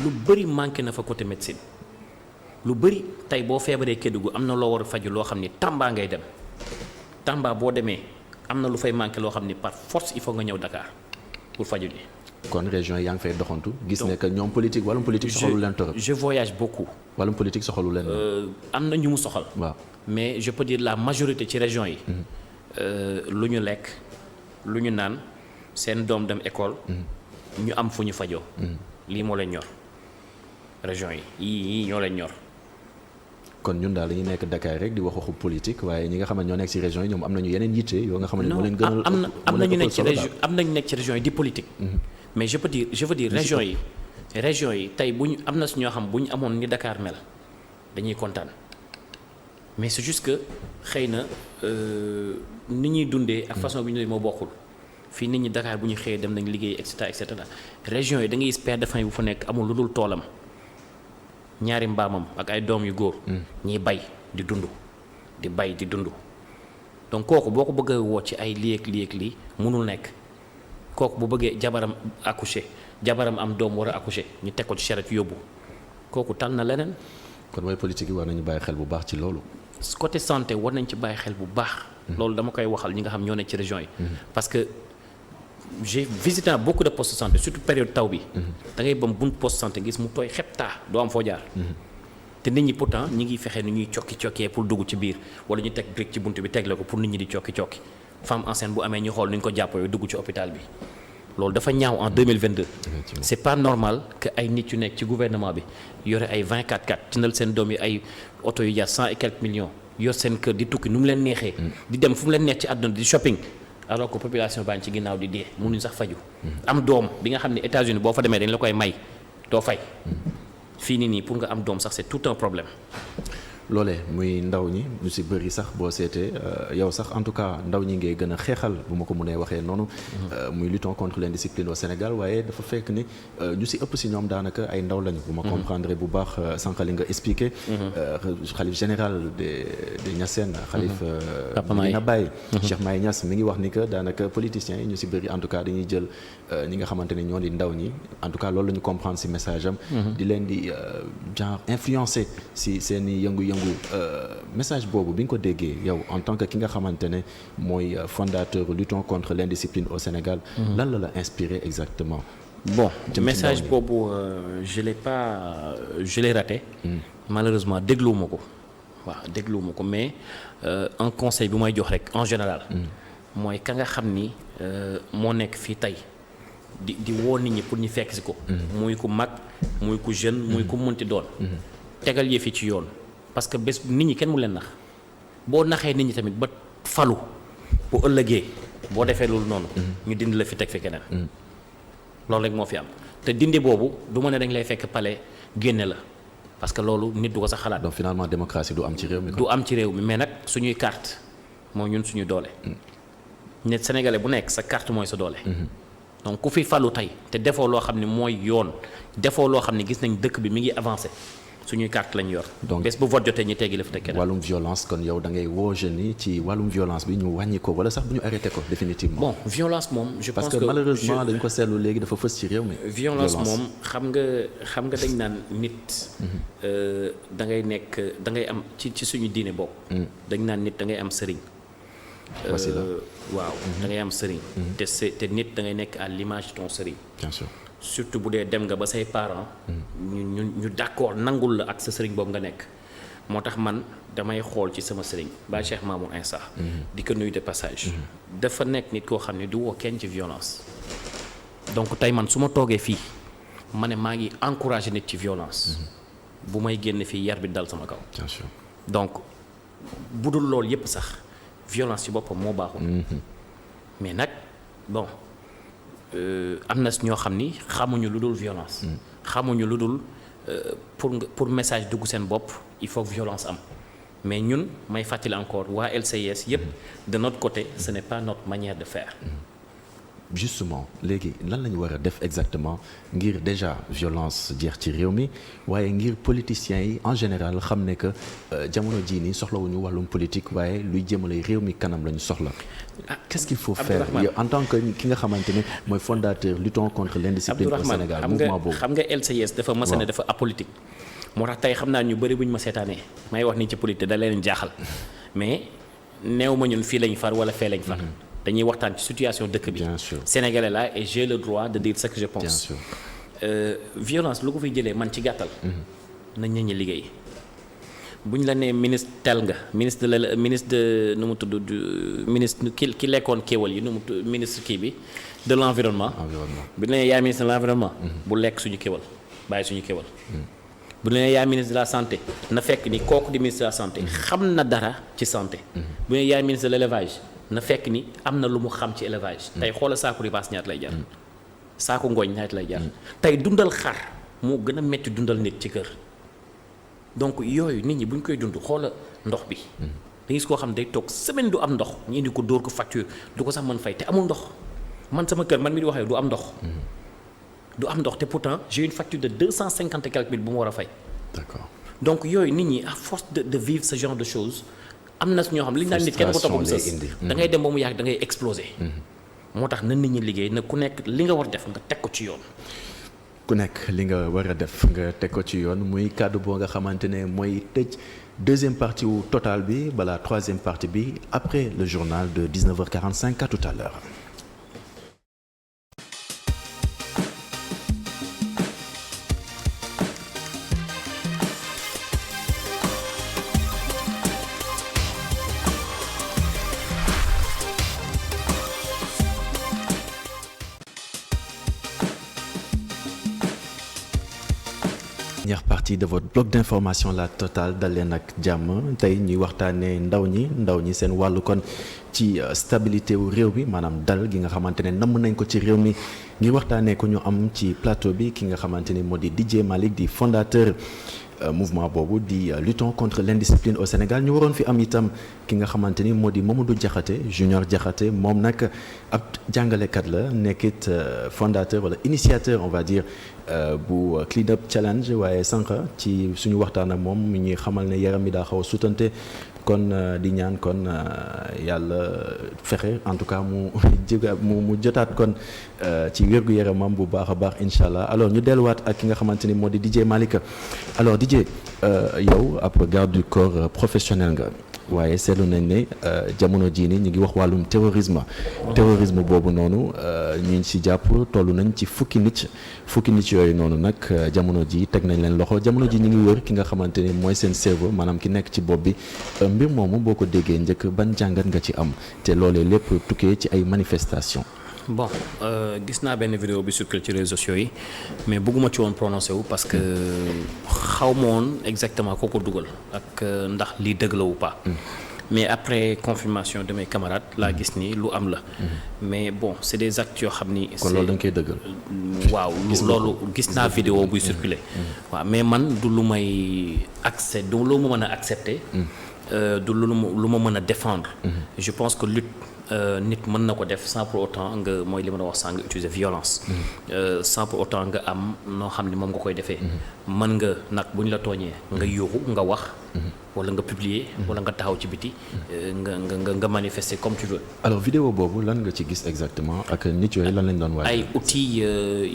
Speaker 2: lu bëri manqué na fa côté médecine. lu bëri tey boo feebaree Kédougou am na loo war a faju loo xam ni Tamba ngay dem Tamba boo demee. am na lu fay manqué loo xam ni par force il faut nga ñëw Dakar pour faju ji.
Speaker 1: kon région yi yaa ngi fay doxantu. gis ne que ñoom politique wàllum politique soxalu leen torop.
Speaker 2: je voyage beaucoup.
Speaker 1: wàllum politique soxalu leen.
Speaker 2: am na ñu mu soxal.
Speaker 1: waaw
Speaker 2: mais je peux dire la majorité ci région yi. lu ñu lekk lu ñu naan seen doom dem école. ñu am fu ñu fajoo. lii moo leen ñor région yi yii ñoo leen ñor.
Speaker 1: kon ñun daal dañuy nekk Dakar rek di wax waxu politique waaye ñi nga xam ne ñoo nekk ci région yi ñoom am nañu yeneen yitte yoo nga xam ne moo leen gënal
Speaker 2: am nañu nekk ci région yi di politique. mais je veux dire région yi tey bu ñu am na su ñoo xam bu ñu amoon ni Dakar mel dañuy kontaan mais c'est juste que xëy na ni ñuy dundee ak façon bi ñu dundee moo bokkul fii nit ñi Dakar bu ñu xëyee dem nañ liggéey et cetera région yi da ngay gis père de famille bu fa nekk amul lu dul toolam. ñaari mbaamam ak ay doom yu góor. ñiy bay di dund di bay di dund donc kooku boo ko bëggee woo ci ay lii ak lii mënul nekk kooku bu bëggee jabaram accoucher jabaram am doom war a accoucher ñu teg ko ci charrette yóbbu kooku tal na leneen.
Speaker 1: kon mooy politique yi war nañu bàyyi xel bu baax ci loolu.
Speaker 2: côté santé war nañ ci bàyyi xel bu baax. loolu dama koy waxal ñi nga xam ñoo nekk ci région yi. parce que j'ai visité beaucoup de postes de santé surtout période taw bi. da ngay bam bunt poste santé gis mu tooy xeptaa doo am foo jaar. te nit ñi pourtant ñi ngi fexe ni ñuy cokki pour dugg ci biir wala ñu teg brique ci bunt bi tegle ko pour nit ñi di cokki femme enceinte bu amee ñu xool ni ñu ko jàppoo dugg ci hôpital bi. loolu dafa ñaaw en 2022. c'est pas normal que ay nit yu nekk ci gouvernement bi yore ay 24/4 jëndal seen doom yi ay oto yu jar 100 et quelques millions yor seen kër di tukki nu mu leen neexee. di dem fu mu leen neex ci àdduna di shopping. alors que population baa ngi ci ginnaaw di dee mënuñ sax faju am doom bi nga xam ne États-Unis boo fa demee dañ la koy may doo fay fii nii pour nga am doom sax c'est tout un problème.
Speaker 1: loolee muy ndaw ñi ñu ci bëri sax boo seetee yow sax en tout cas ndaw ñi ngay gën a xeexal bu ma ko mënee waxee noonu. muy luttons contre l'indiscipline au Sénégal waaye dafa fekk ni ñu ci ëpp ci ñoom daanaka ay ndaw lañu. bu ma comprendre bu baax sànq li nga expliqué. xalif général de Niassène. xalif Medina Baye. Cheikh Maye Niass mi ngi wax ni que daanaka politiciens yi ñu ci bëri en tout cas dañuy jël ñi nga xamante ne ñoo di ndaw ñi en tout cas loolu la ñu comprendre ci message am. di leen di genre influencer ci seen i yëngu-yëngu message boobu bi nga ko déggee yow en tant que ki nga xamante ne mooy fondateur luttons contre l'indiscipline au Sénégal. lan la inspiré exactement.
Speaker 2: bon message boobu je l'ai raté. malheureusement dégluwuma ko mais un conseil bi may jox rek en général. mooy ka nga xam ni moo nekk fii tey di woo nit ñi pour ñu fekk si ko. muy ku mag muy ku jeune muy ku mënti doon. tegal yëf yi ci yoon. parce que bés nit ñi kenn mu leen nax boo naxee nit ñi tamit ba falu bu ëllëgee boo defee loolu noonu. ñu dindi la fi teg fi keneen. loolu rek moo fi am te dindi boobu du ma ne dañ lay fekk palais génne la parce que loolu nit du ko sax xalaat.
Speaker 1: donc finalement démocratie du am ci réew mi.
Speaker 2: du am ci réew mi mais nag suñuy carte mooy ñun suñu doole. ne Sénégalais bu nekk sa carte mooy sa doole. donc ku fi falu tey te defoo loo xam ne mooy yoon defoo loo xam ne gis nañ dëkk bi mi ngi avancé suñuy carte lañ yor.
Speaker 1: donc
Speaker 2: bés bu vote jotee ñu teggi la fi teg keneen.
Speaker 1: wàllum violence kon yow da ngay woo jeunes yi ci wàllum violence bi ñu wàññi ko wala sax bu ñu arrêté ko définitivement.
Speaker 2: bon violence moom je pense
Speaker 1: parce que malheureusement dañ ko seetlu léegi dafa fës ci réew mi.
Speaker 2: violence moom xam nga dañ naan nit. da ngay nekk da ngay am ci suñu diine bopp. dañ naan nit da ngay am sëriñ. waaw da ngay am sëriñ. te nit da ngay nekk à l'image de ton sëriñ.
Speaker 1: bien sûr.
Speaker 2: surtout bu dee dem nga ba say parents. ñu d'accord nangul la ak sa sëriñ boobu nga nekk. moo tax man damay xool ci sama sëriñ Baye Cheikh Mamour Insa. di ko nuyu de passage. dafa nekk nit koo xam ne du woo kenn ci violence. donc tey man su ma toogee fii ma ne maa ngi encourager nit ci violence. bu may génn fii yar bi dal sama kaw.
Speaker 1: bien sûr.
Speaker 2: donc bu dul loolu yépp sax violence ci boppam moo baaxul. mais nag bon. am na ñoo xam ni xamuñu lu dul violence. xamuñu lu dul pour message dugg seen bopp il faut que violence am mais ñun may fàttali encore waa LCS yépp de notre côté ce n'est pas notre manière de faire.
Speaker 1: justement léegi lan la ñu war a def exactement ngir déjà violence jeex ci réew mi waaye ngir politiciens yi en général xam ne que jamono jii nii soxlawuñu wàllum politique waaye luy jëmale réew mi kanam la ñu soxla. qu'est-ce qu'il faut faire yow en tant que ki nga xamante ne mooy fondateur luttons contre l'indiscipline au Sénégal mouvement boobu.
Speaker 2: xam nga LCS dafa mës ne dafa apolitique. moo tax tey xam naa ñu bëri bu ñu ma seetaanee may wax ni ci politique da leen jaaxal mais néew ma ñun fii lañ far wala fee lañ far. dañuy waxtaan ci situation dëkk bi.
Speaker 1: bien sûr
Speaker 2: Sénégalais là et j'ai le droit de dire ce que je pense.
Speaker 1: bien sûr.
Speaker 2: violence lu ko fiy jëlee man ci gàttal. nañ ñi liggéey bu ñu la nee ministre tel nga ministre de nu mu tudd ministre ki lekkoon kéwal yi nu mu tudd ministre kii bi de l'environnement. bu ñu la nee yaay ministre de l'environnement. bu lekk suñu kéwal bàyyi suñu kéwal. bu ñu la nee yaay ministre de la santé na fekk ni kooku di ministre de la santé xam na dara ci santé. bu ñu nee yaay ministre de l'élevage. na fekk ni am na lu mu xam ci élevage. tey xoola saaku ripaas ñaata lay jar. saaku ngooñ ñaata lay jar. tey dundal xar moo gën a metti dundal nit ci kër. donc yooyu nit ñi bu ñu koy dund xoola ndox bi. da gis koo xam day toog semaine du am ndox ñu indi ko dóor ko facture du ko sax mën fay te amul ndox man sama kër man mi di waxee du am ndox. du am ndox te pourtant j'ai une facture de 250 et quelques mille bu mu war a fay.
Speaker 1: d'accord
Speaker 2: donc yooyu nit ñi à force de vivre ce genre de choses. am na ñoo xam li ñu naan nit kenn ko topp mu sës da ngay dem ba mu yàgg da ngay exploser. moo tax na nit ñi liggéey na ku nekk li nga war def nga teg ko ci yoon.
Speaker 1: ku nekk li nga war a def nga teg ko ci yoon muy kàddu boo nga xamante ne mooy tëj deuxième partie wu total bi balaa troisième partie bi après le journal de 19h45 à tout à l'heure. Dernière partie de votre bloc d'information la totale dal leen ak jàmm tey ñuy waxtaanee ndaw ñi seen wàllu kon ci stabilité wu réew mi maanaam dal gi nga xamante ne namm nañ ko ci réew mi ngir waxtaanee ko ñu am ci plateau bi ki nga xamante ni moo di DJ Malick di fondateur mouvement boobu di luttons contre l'indiscipline au Sénégal ñu waroon fi am itam ki nga xamante ni moo di Mamadou Diakhaté Junior Diakhaté moom nag ab jàngalekat la nekkit fondateur wala initiateur on va dire bu Clean Up Challenge waaye sànq ci suñu waxtaan ak moom mi ñuy xamal ne yaram mi daa xaw a sutante kon di ñaan kon yàlla fexe en tout cas mu jotaat kon ci wér-gu-yaramam bu baax a baax incha allah alors ñu delluwaat ak ki nga xamante ni moo di DJ Malick alors DJ yow ab garde du corps professionnel nga waaye seetlu nañ ne jamono jii ni ñu ngi wax wàllum terrorisme boobu noonu ñu ngi ci jàpp toll nañ ci fukki nit yooyu noonu nag jamono ji teg nañ leen loxo jamono ji ñu ngi wër ki nga xamante ni mooy seen cerveau maanaam ki nekk ci bopp bi mbir moomu boo ko déggee njëkk ban jàngat nga ci am te loolee lépp tukkee ci ay manifestations.
Speaker 2: bon gis naa benn vidéo bi circulé ci réseaux sociaux yi mais bëgguma ci woon prononcé wu parce que xaw ma woon exactement koo ko dugal ak ndax lii dëgg la ou pas mais après confirmation de mes camarades laa gis ni lu am la mais bon c'est des actes yoo xam ni
Speaker 1: kon loolu da nga koy dëggal
Speaker 2: waaw loolu gis naa vidéo buy circuler waaw mais man du lu may du lu ma mën a accepter du lu ma mën a défendre je pense que lutte nit mën na ko def sans pour autant nga mooy li ma la wax sans nga utiliser violence sans pour autant nga am noo xam ne moom nga koy defee mën nga nag bu ñu la tooñee nga yuuxu nga wax wala nga publier wala nga taxaw ci biti nga manifester comme tu veux. Alors
Speaker 1: vidéo boobu lan nga ci gis exactement ak nit yooyu lan lañ doon waaj
Speaker 2: ay outils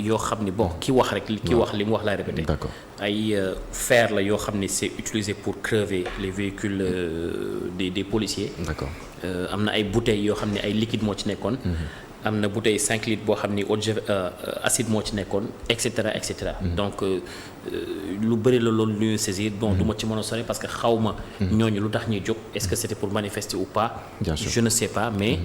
Speaker 2: yoo xam ni bon ki wax rek ki wax li mu wax laay répété.
Speaker 1: D'accord.
Speaker 2: ay fer la yoo xam ni c'est utilisé pour crever les véhicules des policiers.
Speaker 1: D'accord.
Speaker 2: am na ay bouteilles yoo xam ne ay liquide moo ci nekkoon. am na bouteille 5 litres boo xam ni eau de javel acide moo ci nekkoon et cetera et cetera. Donc lu bëri la loolu lu ñu saisir bon du ma ci mën a sori parce que xaw ma. ñooñu lu tax ñuy jóg est-ce que c'était pour manifester ou pas.
Speaker 1: Bien sûr.
Speaker 2: Je ne sais pas mais.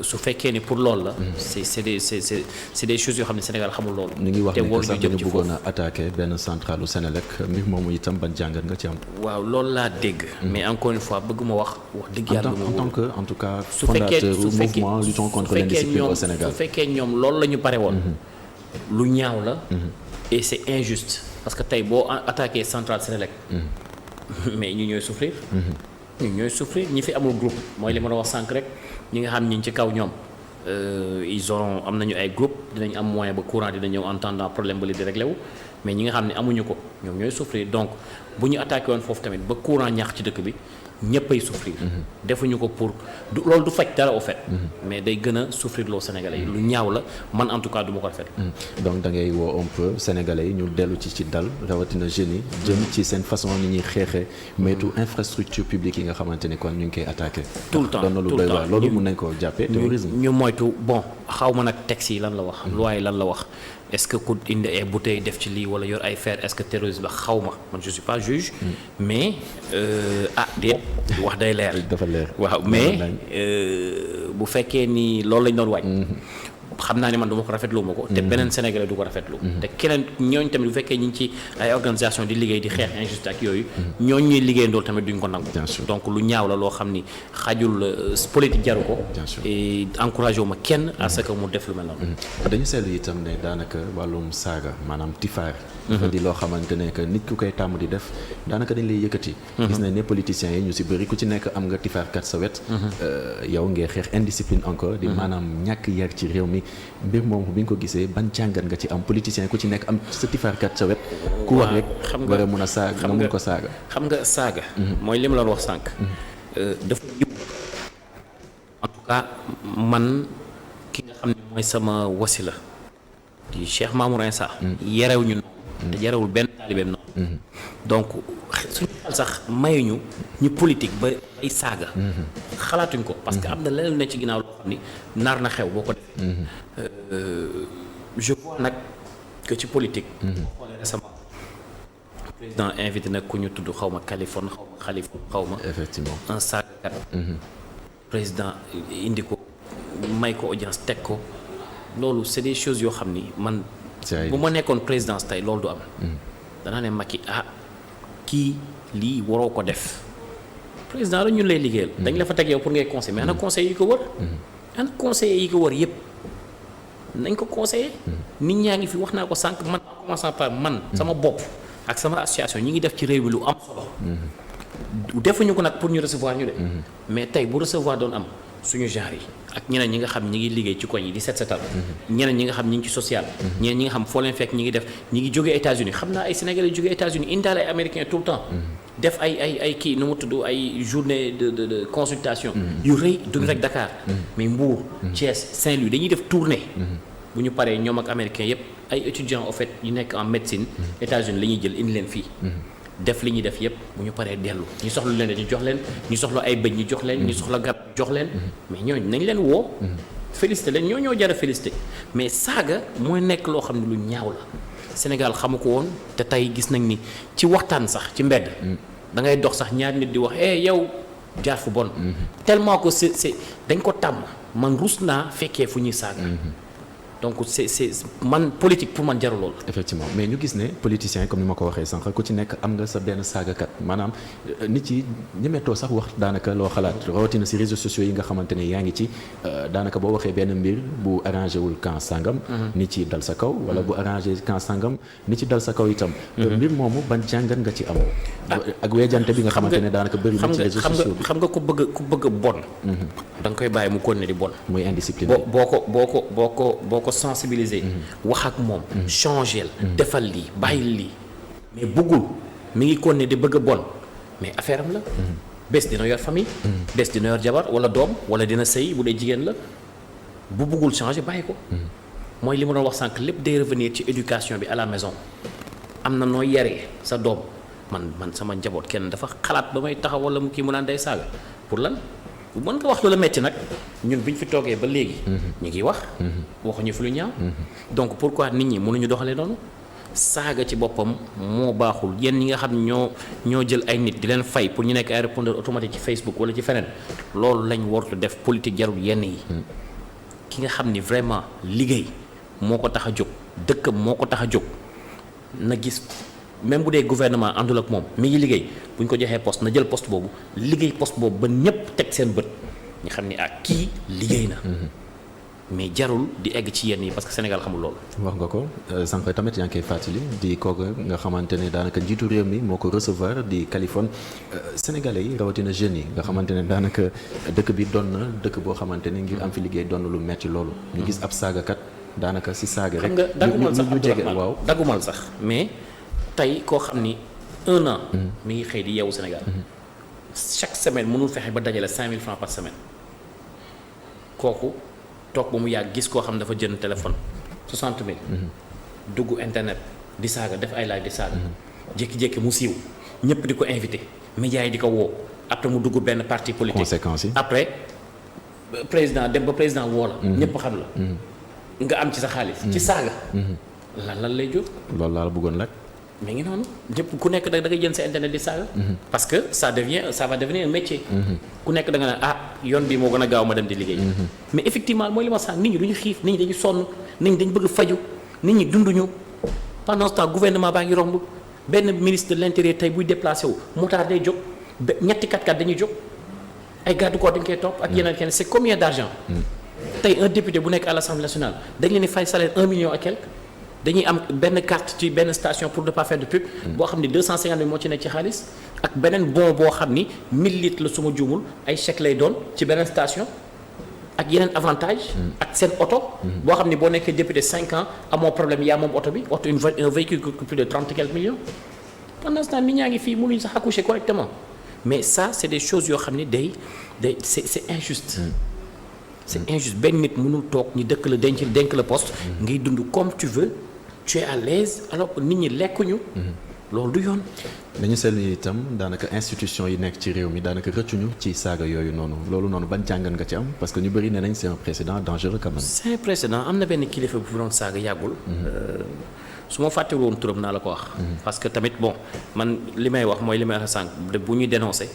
Speaker 2: su fekkee ni pour loolu la. c'est des choses yoo xam ne Sénégal xamul loolu.
Speaker 1: ñu ngi wax ne que sax dañu bëggoon a attaquer benn centrale Sénélec mbir moomu itam ban jàngat nga ci am.
Speaker 2: waaw loolu laa dégg. mais encore une fois bëgguma wax dëgg yàlla.
Speaker 1: en tant que en tout cas. fondateur mouvement luttons contre l'indiscipline au Sénégal.
Speaker 2: su fekkee ñoom loolu la ñu pare woon. lu ñaaw la. et c'est injuste parce que tey boo attaqué centrale Sénélec. mais ñu ñooy souffrir. ñu ñooy souffrir ñi fi amul groupe mooy li ma la wax sànq rek ñi nga xam ñi ci kaw ñoom ils auront am nañu ay groupe dinañ am moyen ba courant dina ñëw en attendant problème ba li di réglé wu mais ñi nga xam ne amuñu ko ñoom ñooy souffrir donc bu ñu attaqué woon foofu tamit ba courant ñàkk ci dëkk bi ñëppay souffrir. defuñu ko pour loolu du faj dara au fait. mais day gën a souffrir loo Sénégalais yi lu ñaaw la man en tout cas du ma ko rafet.
Speaker 1: donc da ngay woo un peu Sénégalais yi ñu dellu ci dal rawatina jeunes yi jëm ci seen façon ni ñuy xeexee moytu infrastructure publique yi nga xamante ni kon ñu ngi koy attaqué.
Speaker 2: tout le temps
Speaker 1: doon na lu doy waar loolu mun nañ ko jàppee terrorisme.
Speaker 2: ñu moytu bon xaw ma nag texte yi lan la wax. loi yi lan la wax. est-ce que ku indi ay bouteilles def ci lii wala yor ay fer est-ce que terrorisme la xaw ma man je suis pas juge. mais déet wax day leer.
Speaker 1: dafa leer
Speaker 2: waaw mais bu fekkee ni loolu lañ doon waaj. xam naa ne man du ma ko rafetlu ma ko. te beneen Sénégalais du ko rafetlu. te keneen ñooñu tamit bu fekkee ñu ngi ci ay organisation di liggéey di xeex injuste ak yooyu. ñooñu ñuy liggéeyandool tamit duñ ko nangu. donc lu ñaaw la loo xam ni xajul politique jaru ko. et encouragé wu ma kenn à ce que mu def lu mel noonu.
Speaker 1: dañu seetlu itam ne daanaka wàllum saaga maanaam tifaar. dafa di loo xamante ne que nit ku koy tàmm di def daanaka dañ lay yëkkati. gis nañ ne politiciens yi ñu si bëri ku ci nekk am nga tifaarkat sa wet. yow ngay xeex indiscipline encore di maanaam ñàkk yar ci réew mi. mbir moom bi nga ko gisee ban jàngat nga ci am politicien ku ci nekk am sa tifaarkat sa wet. ku wax rek war a mun a saaga nga mun ko saaga.
Speaker 2: xam nga saaga. mooy li ma la wax sànq. dafa yëpp en tout cas man ki nga xam ne mooy sama wasila di Cheikh Mamour Insa. yarew ñu noonu. te yarewul benn taalibeem noonu. donc suñu xel sax mayuñu ñu politique ba ay saaga. xalaatuñ ko parce que am na leneen ne ci ginnaaw loo xam ni nar na xew boo ko defee. je vois nag que ci politique. xoolee récemment président invité nag ku ñu tudd xaw ma Californie xaw ma Khalifa xaw ma.
Speaker 1: effectivement
Speaker 2: un saagakat. président indi ko may ko audience teg ko loolu c'est des choses yoo xam ni man. bu ma nekkoon présidence tey loolu du am. danaa ne Macky kii lii waroo ko def président la ñun lay liggéeyal. dañ la fa teg yow pour ngay conseiller mais ana conseil yi ko wër. ana conseiller yi ko wër yépp nañ ko conseiller. nit ñaa ngi fi wax naa ko sànq man en commençant par man. sama bopp ak sama association ñi ngi def ci réew mi lu am solo. defuñu ko nag pour ñu recevoir ñu de. mais tey bu recevoir doon am suñu genre yi ak ñeneen ñi nga xam ñi ngi liggéey ci koñ yi di set setal. ñeneen ñi nga xam ñi ngi ci social. ñeneen ñi nga xam foo leen fekk ñi ngi def ñi ngi jógee États-Unis xam naa ay Sénégalais jógee États-Unis indaale ay Américains tout le temps. def ay kii nu mu tudd ay journée de consultation. yu rëy duñ rek Dakar. mais Mbour. Thiès Saint-Louis dañuy def tournée. bu ñu paree ñoom ak Américains yépp ay étudiants au fait yu nekk en médecine. États-Unis la ñuy jël indi leen fii. def li ñuy def yépp bu ñu paree dellu ñu soxla leen ñu jox leen ñu soxla ay bëñ ñu jox leen ñu soxla garab ñu jox leen mais ñooñu nañ leen woo félicité leen ñoo jar a félicité mais saaga mooy nekk loo xam ne lu ñaaw la Sénégal xamu ko woon te tey gis nañ ni ci waxtaan sax ci mbedd da ngay dox sax ñaar nit di wax yow jaar fu bon tellement que c'est dañ ko tàmm man rus naa fekkee fu ñuy saaga donc c'est man politique pour man jarul lool.
Speaker 1: effectivement mais ñu gis ne politiciens comme ni ma ko waxee sànq ku ci nekk am nga sa benn saagakat maanaam nit yi ñemetoo sax wax daanaka loo xalaat rawatina si réseaux sociaux yi nga xamante ne yaa ngi ci daanaka boo waxee benn mbir bu arrangé wul camp sangam. nit yi dal sa kaw wala bu arrangé camp sangam nit yi dal sa kaw itam. mbir moomu ban jàngat nga ci am. ak weejante bi nga xamante ne daanaka bëri na ci réseaux sociaux bi
Speaker 2: xam nga ku bëgg bon. da nga koy bàyyi mu continuer di bon.
Speaker 1: muy indiscipliné
Speaker 2: boo ko sensibiliser. wax ak moom. changer defal lii bàyyil lii. mais bëggul mi ngi continuer di bëgg bon mais affaire am la. bés dina yor famille. bés dina yor jabar wala doom wala dina sëy bu dee jigéen la bu bëggul changer bàyyi ko. mooy li ma doon wax sànq lépp day revenir ci éducation bi à la maison am na noo yaree sa doom man sama njaboot kenn dafa xalaat ba may taxaw wala mu kii mu naan day saaga pour lan. mën nga wax lu la metti nag ñun bi ñu fi toogee ba léegi. ñu ngi wax. waxuñu fi lu ñaaw. donc pourquoi nit ñi mënuñu doxalee noonu. saaga ci boppam moo baaxul yéen ñi nga xam ne ñoo jël ay nit di leen fay pour ñu nekk ay répondeur automatique ci Facebook wala ci feneen loolu lañ warut def politique jarul yenn yi. ki nga xam ni vraiment liggéey moo ko tax a jóg dëkkam moo ko tax a jóg na gis. même bu dee gouvernement àndul ak moom mi ngi liggéey bu ñu ko joxee poste na jël poste boobu liggéey poste boobu ba ñëpp teg seen bët ñu xam ni kii liggéey na. mais jarul di egg ci yenn yi parce que Sénégal xamul loolu.
Speaker 1: wax nga ko sànq tamit yaa ngi koy fàttali di kooku nga xamante ne daanaka njiitu réew mi moo ko recevoir di Kaliphone sénégalais yi rawatina jeunes yi nga xamante ne daanaka dëkk bi doon na dëkk boo xamante ne ngir am fi liggéey doon na lu metti loolu. ñu gis ab saagakat daanaka si saaga rek.
Speaker 2: xam nga daggumal sax
Speaker 1: ñu jege waaw
Speaker 2: daggumal sax mais. tey koo xam ni 1 an. mi ngi xëy di yeewu Sénégal. chaque semaine mënul fexe ba dajale 5000 francs par semaine kooku toog ba mu yàgg gis koo xam dafa jënd téléphone 60000. dugg internet di saaga def ay live di saaga. jékki-jékki mu siiw ñëpp di ko invité médias yi di ko woo après mu dugg benn parti politique.
Speaker 1: conséquences yi
Speaker 2: après président dem ba président woo la. ñëpp xam la. nga am ci sa xaalis. ci saaga. lan lay jur.
Speaker 1: loolu laa la bëggoon laaj.
Speaker 2: mais ngi noonu ñëpp ku nekk da ngay jënd sa internet di saaga. parce que ça va devenir un métier. ku nekk da nga ne yoon bii moo gën a gaaw ma dem di liggéey. mais effectivement mooy li ma sànq nit ñi duñu xiif nit ñi dañu sonn nit ñi dañu bëgg faju nit ñi dunduñu pendant ce temps gouvernement baa ngi romb benn ministre de l'intérieur tey buy déplacé wu motard day jóg ñetti 4x4 dañuy jóg ay garde corps dañ koy topp ak yeneen kenn c'est combien d'argent. tey un député bu nekk à l'Assemblée nationale dañ leen di fay salaire 1 million et quelque. dañuy am benn carte ci benn station pour ne pas faire de pub. boo xam ni 250 000 moo ci nekk ci xaalis. ak beneen bon boo xam ni 1000 litres la suma juumul ay chèque lay doon ci beneen station. ak yeneen avantage ak seen oto. boo xam ni boo nekkee député 5 ans amoo problème yaa moom oto bi oto un véhicule qui coûte plus de 30 et quelques millions. pendant ce temps nit ñaa ngi fii mënuñu sax accoucher correctement mais ça c'est des choses yoo xam ni c'est injuste. c'est injuste benn nit mënul toog ñi dëkk la denk la poste. ngay dund comme tu veux. tu es à l'aise alors que nit ñi lekkuñu. loolu du yoon.
Speaker 1: dañu seetlu itam daanaka institution yi nekk ci réew mi daanaka rëccuñu ci saaga yooyu noonu loolu noonu ban jàngat nga ci am parce que ñu bëri nee nañ c'est un précédent dangereux quand même.
Speaker 2: c'est un précédent am na benn kilifa bu doon saaga yàggul. su ma fàttewul woon turam naa la ko wax. parce que tamit bon man li may wax mooy li may wax sànq bu ñuy dénoncer.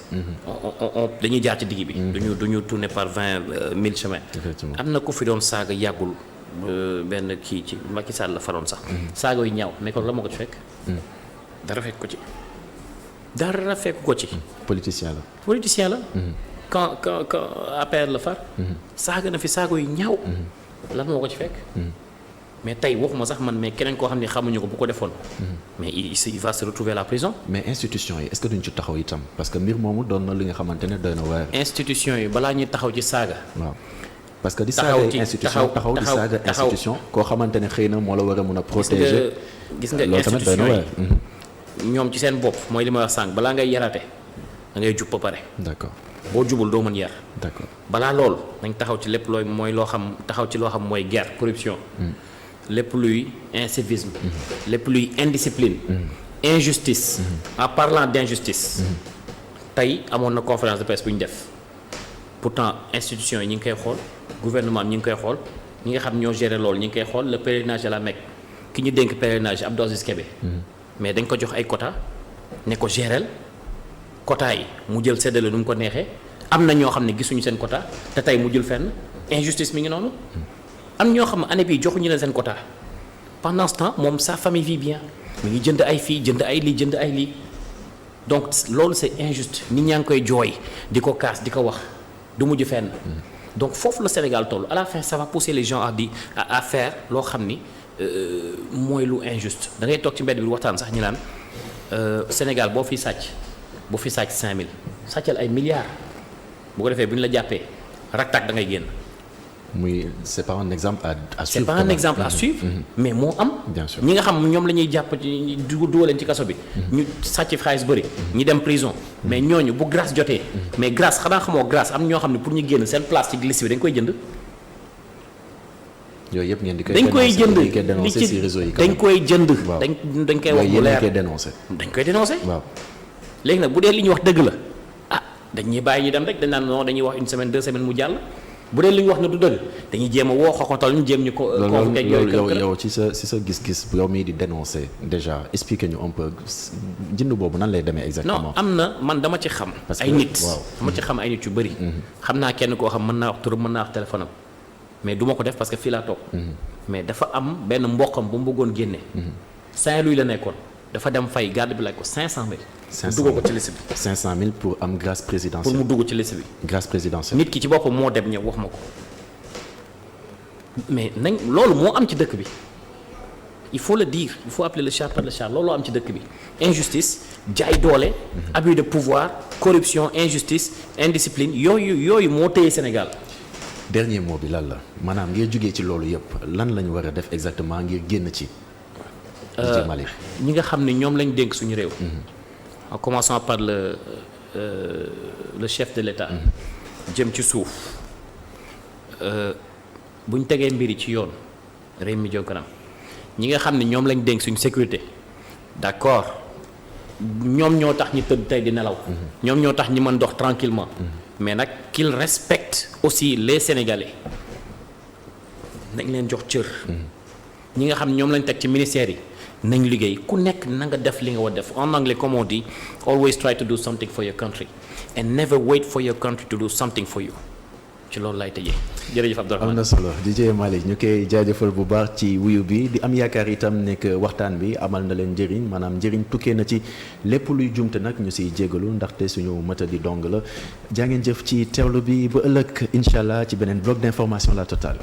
Speaker 2: on dañuy jaar ci digg bi. duñu tourner par 20 000 chemins. am na ku fi doon saaga yàggul. benn kii ci Macky Sall la faroon sax. saaga yu ñaaw mais kon la ma ko ci fekk. dara fekk ko ci. dara fekk ko ci.
Speaker 1: politicien la.
Speaker 2: quand APR la far. saaga na fi saaga yu ñaaw. lan moo ko ci fekk. mais tey waxuma sax man mais keneen koo xam ne xamuñu ko bu ko defoon. mais il va se retrouver à la prison.
Speaker 1: mais institution yi est-ce que duñ ci taxaw itam parce que mbir moomu doon na li nga xamante ne doy na waar.
Speaker 2: institution yi balaa ñuy taxaw ci saaga.
Speaker 1: waaw. parce que di saaga institution taxaw di saaga institution koo xamante ne xëy na moo la war a mun a protéger.
Speaker 2: gis nga institution yi ñoom ci seen bopp mooy li ma wax sànq balaa ngay yarate da ngay jub ba pare.
Speaker 1: d'accord
Speaker 2: boo jubul doo mën yar.
Speaker 1: d'accord
Speaker 2: balaa loolu nañ taxaw ci lépp looy mooy loo xam taxaw ci loo xam mooy guerre corruption. lépp luy incivisme. lépp luy indiscipline. injustice. en parlant d'injustice. tey amoon na conférence de presse bu ñu def pourtant institution yi ñu ngi koy xool gouvernement ñi ngi koy xool ñi nga xam ñoo gérer loolu ñi ngi koy xool le pèlerinage à la Mecque ki ñu dénk pèlerinage Abdou Aziz Kébé. mais dañ ko jox ay quota ne ko gérel quota yi mu jël séddale nu mu ko neexee am na ñoo xam ne gisuñu seen quota te tey mu jël fenn injustice mi ngi noonu am ñoo xam ne année bii joxuñu leen seen quota pendant ce temps moom sa famille vit bien mu ngi jënd ay fii jënd ay lii donc loolu c'est injuste nit ñaa ngi koy jooy di ko kaas di ko wax du mujj fenn. donc foofu la Sénégal toll à la fin ça va pousser les gens à faire loo xam ni mooy lu injuste da ngay toog ci mbedd bi waxtaan sax ñu naan Sénégal boo fi sàcc 5000 sàccal ay milliards bu ko defee bu ñu la jàppee raktak da ngay génn.
Speaker 1: muy c'est pas un exemple à suivre.
Speaker 2: c'est pas un exemple à suivre. mais moo am.
Speaker 1: bien sûr
Speaker 2: ñi nga xam ñoom la ñuy jàpp dugal leen ci kaso bi. ñu sàcc xaalis bëri. ñi dem prison. mais ñooñu bu grâce jotee. mais grâce xanaa xamoo grâce am ñoo xam ne pour ñu génn seen place ci liste bi dañ koy jënd.
Speaker 1: yooyu yëpp ngeen di koy.
Speaker 2: dañ koy jënd
Speaker 1: li ci réseau yi.
Speaker 2: dañ koy jënd. dañ koy wax mu leer dañ koy dénoncer.
Speaker 1: waaw
Speaker 2: léegi nag bu dee li ñu wax dëgg la dañuy bàyyi ñu dem rek dañ naan non dañuy wax une semaine 2 semaines mu jàll. bu dee li ñu wax ne du dëgg dañuy jéem a woo xoxotal ñu jéem ñu ko.
Speaker 1: loolu yow ci sa gis-gis yow mii di dénoncer déjà expliquer ñu un peu jënd boobu nan lay demee exactement.
Speaker 2: non am na man dama ci xam. ay nit dama ci xam ay nit yu bëri. xam naa kenn koo xam mën naa wax turam mën naa wax téléphone am mais du ma ko def parce que fii laa toog. mais dafa am benn mboqam bu mu bëggoon génne. Saint-Louis la nekkoon dafa dem fay garde bi laaj ko 500000. 500000 dugg ko ci liste bi.
Speaker 1: 500000 pour am grâce présidentielle.
Speaker 2: pour mu dugg ci liste bi.
Speaker 1: grâce présidentielle.
Speaker 2: nit ki ci boppam moo dem ñëw wax ma ko mais nañ loolu moo am ci dëkk bi il faut le dire il faut appeler le chat par le chat loolu am ci dëkk bi injustice jaay doole. abus de pouvoir corruption injustice indiscipline yooyu moo téye Sénégal.
Speaker 1: dernier mot bi lan la maanaam ngir jógee ci loolu yëpp lan lañu war a def exactement ngir génn ci.
Speaker 2: ñi nga xam ne ñoom lañ dénk suñu réew. en commençant par le chef de l'État. jëm ci suuf bu ñu tegee mbir yi ci yoon réew mi jëm kanam ñi nga xam ne ñoom lañ dénk suñu sécurité d'accord ñoom ñoo tax ñi tëdd tey di nelaw. ñoom ñoo tax ñi mën dox tranquillement mais nag qu'ils respectent aussi les Sénégalais nañ leen jox cër. ñi nga xam ne ñoom lañ teg ci ministères yi. nañ liggéey ku nekk na nga def li nga war def en anglais comme on dit always try to do something for your country and never wait for your country to do something for you ci loolu laay tëjee jërëjëf Abdourahmane.
Speaker 1: am na solo DJ Malick ñu koy jaajëfal bu baax ci wuyu bi di am yaakaar itam nekk waxtaan bi amal na leen njëriñ maanaam njëriñ tukkee na ci lépp luy jumte nag ñu siy jégalu ndaxte suñu mëta di dong la jaa ngeen jëf ci teewlu bi ba ëllëg incha allah ci beneen bloc d'information la totale.